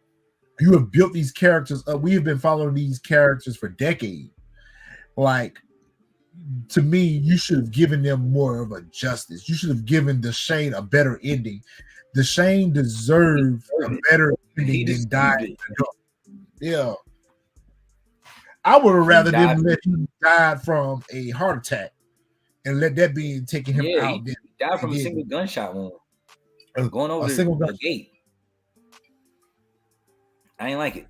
you have built these characters up. We have been following these characters for decades. Like, to me, you should have given them more of a justice. You should have given Dushane a better ending. Dushane he deserved a deserved it. better He ending than dying. deserved it. Yeah. I would have He rather died. them let him die from a heart attack and let that be taking him Yeah, out than he died they from a did single gunshot wound going a over single gun. a gate. I ain't like it.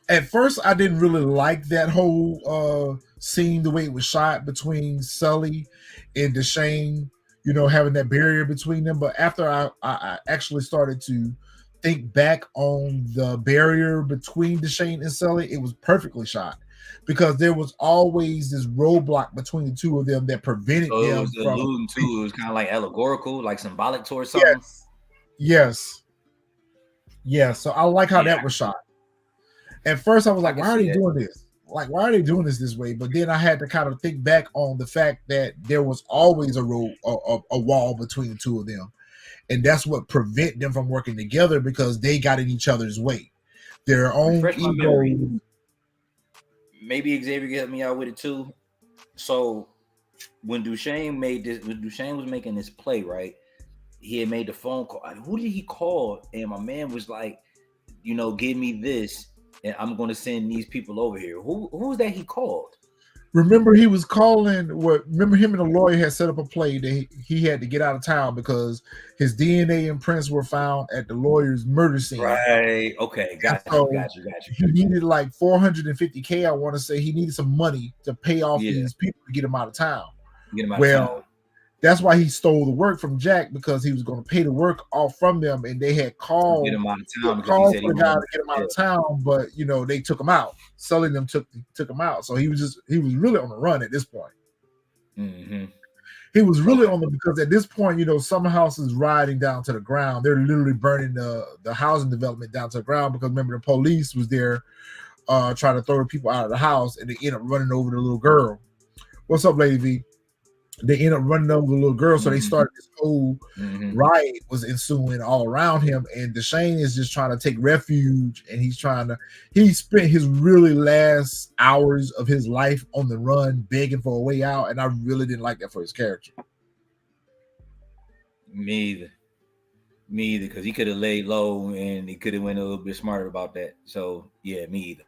At first I didn't really like that whole scene, the way it was shot between Sully and Dushane, having that barrier between them. But after I actually started to think back on the barrier between Dushane and Sully, it was perfectly shot because there was always this roadblock between the two of them that prevented So it them was from. alluding to it was kind of like allegorical, like symbolic towards something. Yes, yes, yes. So I like how Yeah, that was shot. At first I was I like, can why are see they that. doing this? Like, why are they doing this way? But then I had to kind of think back on the fact that there was always a wall between the two of them, and that's what prevent them from working together because they got in each other's way. Their own Refresh my memory. ego. Maybe Xavier can help me out with it too. So when Dushane was making this play, right? he had made the phone call. Who did he call? And my man was like, give me this, and I'm going to send these people over here. Who was that he called? Remember, he was calling. Remember, him and the lawyer had set up a play that he had to get out of town because his DNA imprints were found at the lawyer's murder scene. Right. Okay. Got you. He needed like $450K. I want to say he needed some money to pay off these people to get him out of town. That's why he stole the work from Jack, because he was going to pay the work off from them, and they had called get him out of town for the guy to get him out of town, but they took him out. Sully and them took him out, so he was really on the run at this point. Mm-hmm. He was really on the, because at this point, Summerhouse is riding down to the ground. They're literally burning the housing development down to the ground, because remember, the police was there trying to throw the people out of the house, and they end up running over the little girl. What's up, Lady V? They end up running over the little girl, so they started this whole riot was ensuing all around him, and Dushane is just trying to take refuge, and he spent his really last hours of his life on the run begging for a way out, and I really didn't like that for his character. Me either, because he could have laid low and he could have went a little bit smarter about that. So yeah, me either.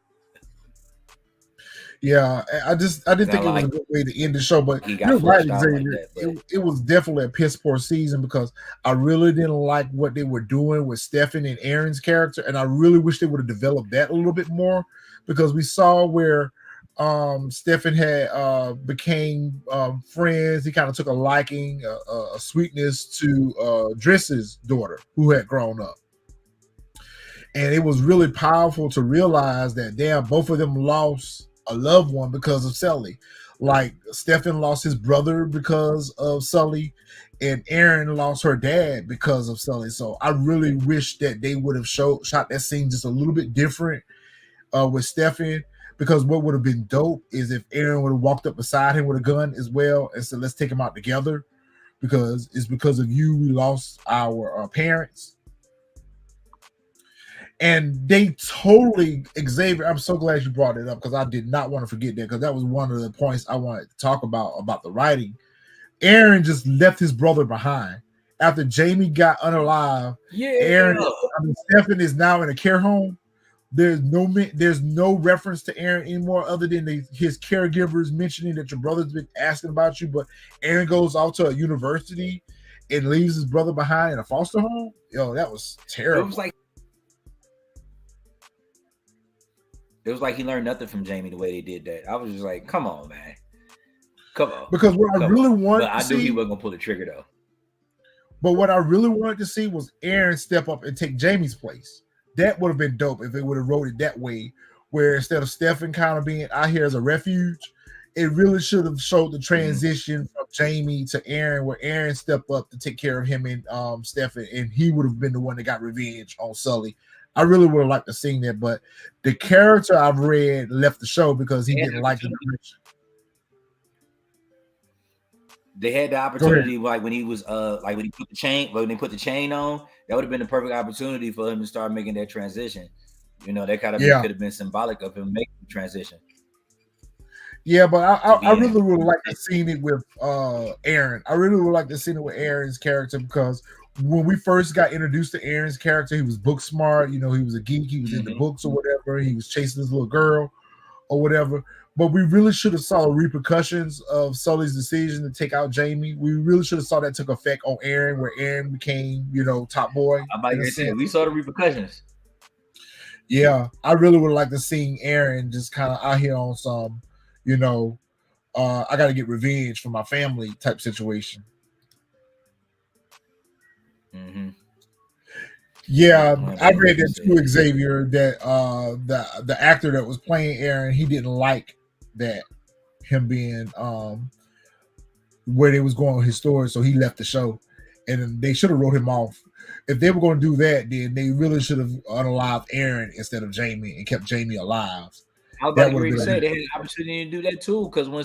Yeah, I didn't think it was a good way to end the show, but you're right, Xavier. It was definitely a piss poor season, because I really didn't like what they were doing with Stefan and Aaron's character, and I really wish they would have developed that a little bit more, because we saw where Stefan had became friends. He kind of took a liking, a sweetness to Dris's daughter, who had grown up. And it was really powerful to realize that, damn, both of them lost a loved one because of Sully. Like Stefan lost his brother because of Sully, and Aaron lost her dad because of Sully. So I really wish that they would have shot that scene just a little bit different with Stefan, because what would have been dope is if Aaron would have walked up beside him with a gun as well and said, let's take him out together, because it's because of you we lost our parents. And they totally, Xavier, I'm so glad you brought it up, because I did not want to forget that, because that was one of the points I wanted to talk about the writing. Aaron just left his brother behind. After Jamie got unalive, Stefan is now in a care home. There's no reference to Aaron anymore, other than his caregivers mentioning that your brother's been asking about you, but Aaron goes off to a university and leaves his brother behind in a foster home. Yo, that was terrible. It was like he learned nothing from Jamie the way they did that. I was just like, come on, man. Come on. Because what I really wanted to see, I knew he wasn't going to pull the trigger, though. But what I really wanted to see was Aaron step up and take Jamie's place. That would have been dope if they would have wrote it that way, where instead of Stefan kind of being out here as a refuge, it really should have showed the transition from Jamie to Aaron, where Aaron stepped up to take care of him and Stefan, and he would have been the one that got revenge on Sully. I really would have liked to see that, but the character I've read left the show because he didn't like the direction. They had the opportunity, like when he was like when he put the chain, when they put the chain on, that would have been the perfect opportunity for him to start making that transition. That kind of could have been symbolic of him making the transition. Yeah, but I really would like to see it with Aaron. I really would like to see it with Aaron's character, because when we first got introduced to Aaron's character, he was book smart. He was a geek. He was into books or whatever. He was chasing this little girl or whatever. But we really should have saw the repercussions of Sully's decision to take out Jamie. We really should have saw that took effect on Aaron, where Aaron became, top boy. We saw the repercussions. Yeah, I really would like to see Aaron just kind of out here on some, I got to get revenge for my family type situation. Yeah, I read that too, Xavier, that the actor that was playing Aaron, he didn't like that him being where they was going with his story, so he left the show, and they should have wrote him off. If they were going to do that, then they really should have unalived Aaron instead of Jamie and kept Jamie alive. I was about to say they had an opportunity to do that too, because when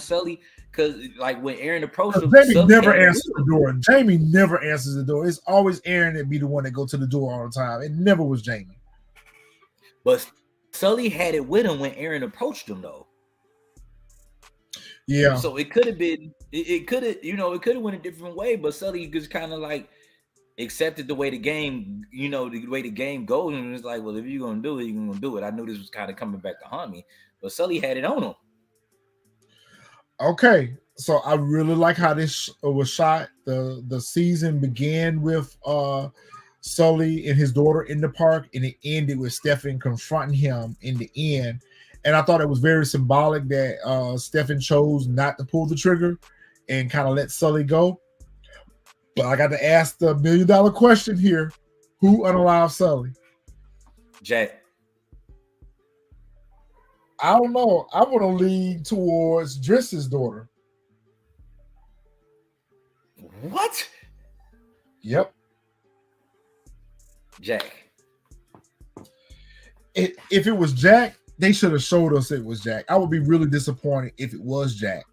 when Aaron approached him, Jamie never answers the door. Jamie never answers the door. It's always Aaron that be the one that go to the door all the time. It never was Jamie. But Sully had it with him when Aaron approached him, though. Yeah. So it could have been, it could have went a different way, but Sully just kind of like, accepted the way the game, the way the game goes, and it's like, well, if you're gonna do it, you're gonna do it. I knew this was kind of coming back to haunt me, but Sully had it on him. Okay, so I really like how this was shot. The season began with Sully and his daughter in the park, and it ended with Stefan confronting him in the end. And I thought it was very symbolic that Stefan chose not to pull the trigger and kind of let Sully go. But I got to ask the $1 million question here: who unalived Sully? Jack. I don't know. I want to lean towards Dris's daughter. What? Yep. Jack. If it was Jack, they should have showed us it was Jack. I would be really disappointed if it was Jack,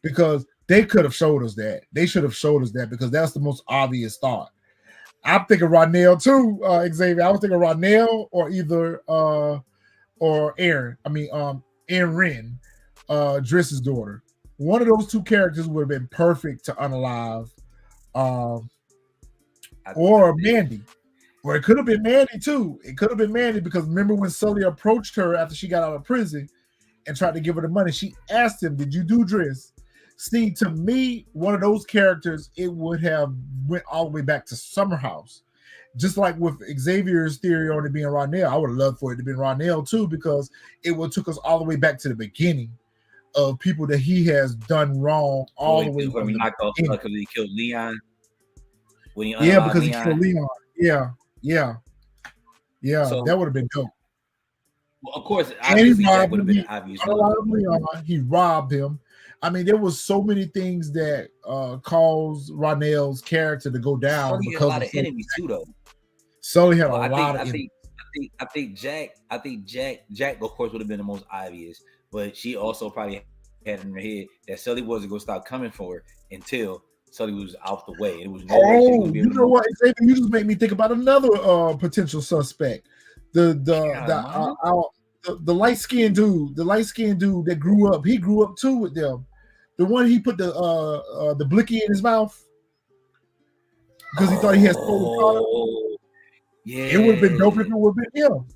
because they could have showed us that. They should have showed us that, because that's the most obvious thought. I'm thinking Ronell too, Xavier. I was thinking Ronell or either or Aaron. Aaron Wren, Dris's daughter. One of those two characters would have been perfect to unalive. Or Mandy. Or it could have been Mandy too. It could have been Mandy, because remember when Sully approached her after she got out of prison and tried to give her the money, she asked him, "Did you do Dris?" See, to me, one of those characters, it would have went all the way back to Summerhouse. Just like with Xavier's theory on it being Ronell, I would have loved for it to be Ronell too, because it would took us all the way back to the beginning of people that he has done wrong all the way from the beginning. Because he killed Leon. Because he killed Leon. Yeah. So, that would have been dope. Well, of course, obviously that would have been obvious. He robbed him. I mean, there was so many things that caused Ronell's character to go down. Sully had a lot of enemies too, though. Sully had a lot of enemies. I think Jack, of course, would have been the most obvious, but she also probably had in her head that Sully wasn't going to stop coming for her until Sully was out the way. It was you know what? You just made me think about another potential suspect. The light-skinned dude, that grew up. He grew up too with them. The one he put the blicky in his mouth because he thought he had stolen the product. Yeah, it would have been dope if it would have been him.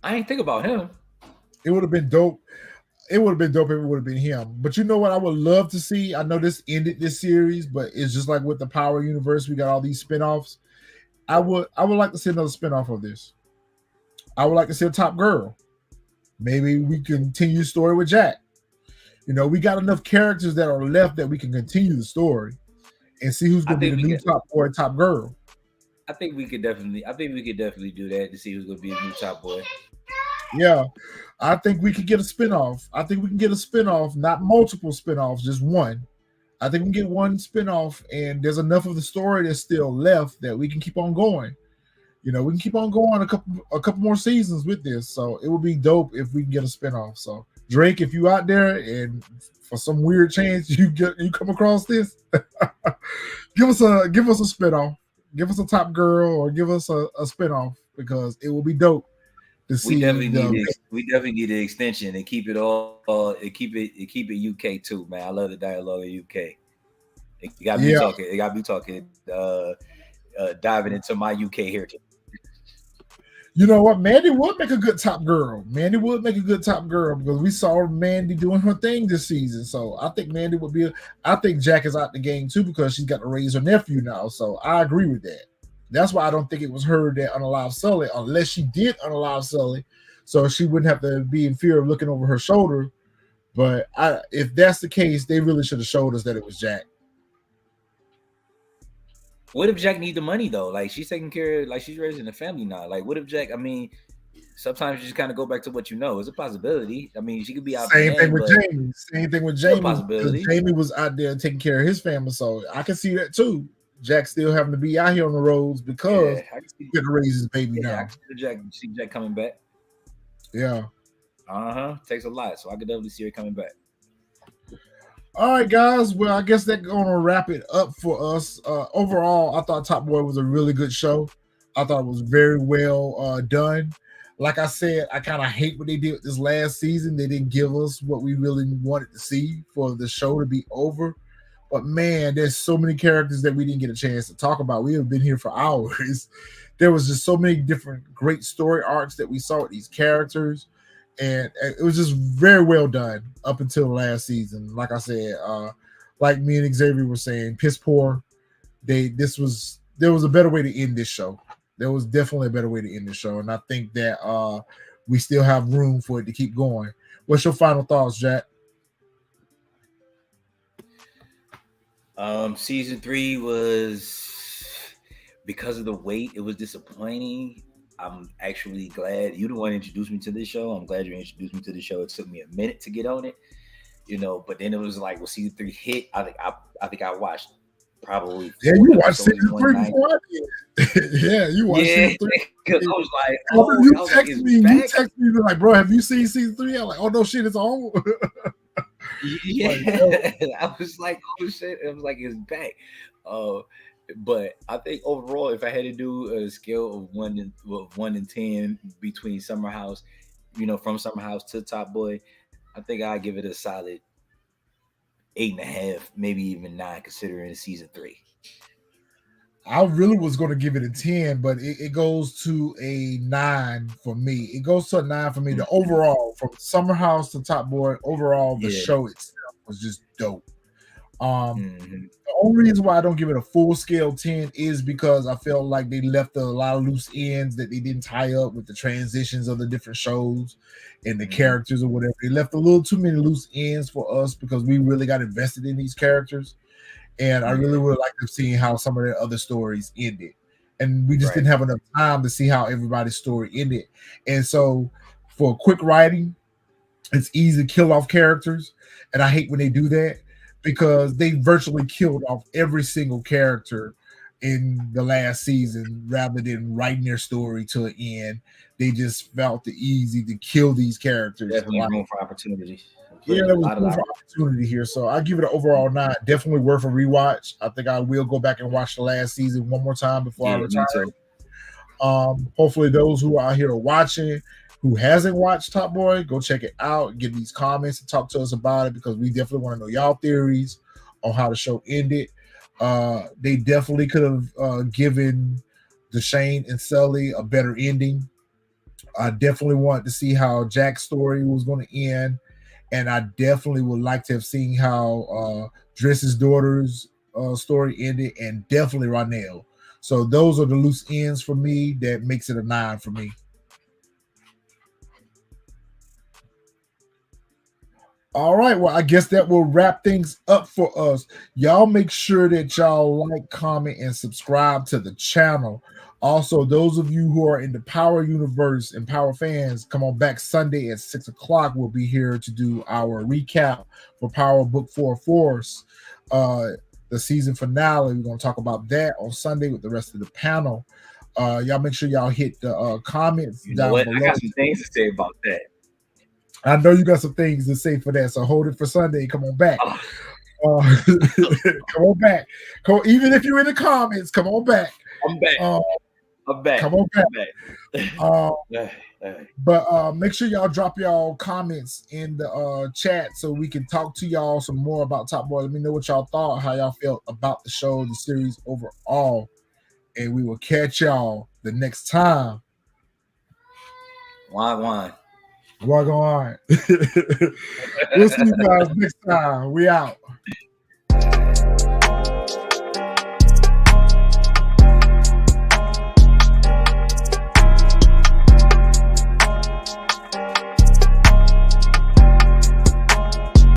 I ain't think about him. It would have been dope. It would have been dope if it would have been him. But you know what I would love to see? I know this ended this series, but it's just like with the Power Universe, we got all these spinoffs. I would like to see another spinoff of this. I would like to see a Top Girl. Maybe we continue the story with Jack. We got enough characters that are left that we can continue the story and see who's going to be the new top boy, Top Girl. I think we could definitely do that to see who's going to be the new top boy. Yeah, I think we could get a spinoff. I think we can get a spinoff, not multiple spinoffs, just one. I think we can get one spinoff, and there's enough of the story that's still left that we can keep on going. We can keep on going a couple more seasons with this. So it would be dope if we can get a spinoff. So Drake, if you out there and for some weird chance you come across this, give us a spinoff. Give us a Top Girl or give us a spinoff, because it will be dope. We definitely need the extension and keep it all. Keep it UK too, man. I love the dialogue in UK. It got me talking. It got me talking. Diving into my UK heritage. You know what? Mandy would make a good Top Girl. Because we saw Mandy doing her thing this season. So I think Mandy would be. I think Jack is out the game too, because she's got to raise her nephew now. So I agree with that. That's why I don't think it was her that unalived Sully, unless she did unalive Sully, so she wouldn't have to be in fear of looking over her shoulder. But if that's the case, they really should have showed us that it was Jack. What if Jack need the money though? Like, she's taking care of, like, she's raising a family now. Like, what if Jack? I mean, sometimes you just kind of go back to what you know. It's a possibility. I mean, she could be out. Same thing with Jamie. Possibility. Jamie was out there taking care of his family, so I can see that too. Jack still having to be out here on the roads because he's going to raise his baby now. I can see Jack coming back. Yeah. Takes a lot, so I could definitely see her coming back. All right, guys. Well, I guess that's going to wrap it up for us. Overall, I thought Top Boy was a really good show. I thought it was very well done. Like I said, I kind of hate what they did this last season. They didn't give us what we really wanted to see for the show to be over. But man, there's so many characters that we didn't get a chance to talk about. We have been here for hours. There was just so many different great story arcs that we saw with these characters, and it was just very well done up until last season. Like I said, like me and Xavier were saying, piss poor. There was a better way to end this show. There was definitely a better way to end the show, and I think that we still have room for it to keep going. What's your final thoughts, Jack? Season 3 was, because of the wait, it was disappointing. I'm actually glad you the one introduced me to this show. I'm glad you introduced me to the show. It took me a minute to get on it, but then it was like when season 3 hit, I think I watched probably you watched season 3 before I did. Yeah, you watched season 3. Because I was like, you text me like, bro, have you seen season 3? I'm like, oh no, shit, it's on. Yeah, I was like, oh shit, it was like it's back. But I think overall, if I had to do a scale of 1 to 10 between Summerhouse, from Summerhouse to Top Boy, I think I'd give it a solid 8.5, maybe even 9, considering season 3. I really was going to give it a 10, but it goes to a 9 for me. It goes to a 9 for me. The overall, from Summerhouse to Top Boy, overall, the show itself was just dope. The only reason why I don't give it a full scale 10 is because I felt like they left a lot of loose ends that they didn't tie up with the transitions of the different shows and the characters or whatever. They left a little too many loose ends for us because we really got invested in these characters. And I really would like to see how some of their other stories ended. And we just didn't have enough time to see how everybody's story ended. And so for quick writing, it's easy to kill off characters. And I hate when they do that because they virtually killed off every single character in the last season rather than writing their story to an end. They just felt it easy to kill these characters. Definitely room for opportunities. Yeah, there was room for opportunity here. So I give it an overall 9. Definitely worth a rewatch. I think I will go back and watch the last season one more time before I return. Hopefully those who are out here watching, who hasn't watched Top Boy, go check it out, get these comments and talk to us about it because we definitely want to know y'all theories on how the show ended. They definitely could have given Dushane and Sully a better ending. I definitely want to see how Jack's story was going to end. And I definitely would like to have seen how Dris's daughter's story ended, and definitely Ronell. So those are the loose ends for me that makes it a 9 for me. All right, well, I guess that will wrap things up for us. Y'all make sure that y'all like, comment, and subscribe to the channel. Also, those of you who are in the Power universe and Power fans, come on back Sunday at 6 o'clock. We'll be here to do our recap for Power Book 4 Force, the season finale. We're going to talk about that on Sunday with the rest of the panel. Y'all make sure y'all hit the comments down below. I got some things to say about that. I know you got some things to say for that, so hold it for Sunday. Come on back. Come on back. Even if you're in the comments, come on back. I'm back. I'm back. Come on back. But make sure y'all drop y'all comments in the chat so we can talk to y'all some more about Top Boy. Let me know what y'all thought, how y'all felt about the show, the series overall. And we will catch y'all the next time. Why? We'll see you guys next time. We out.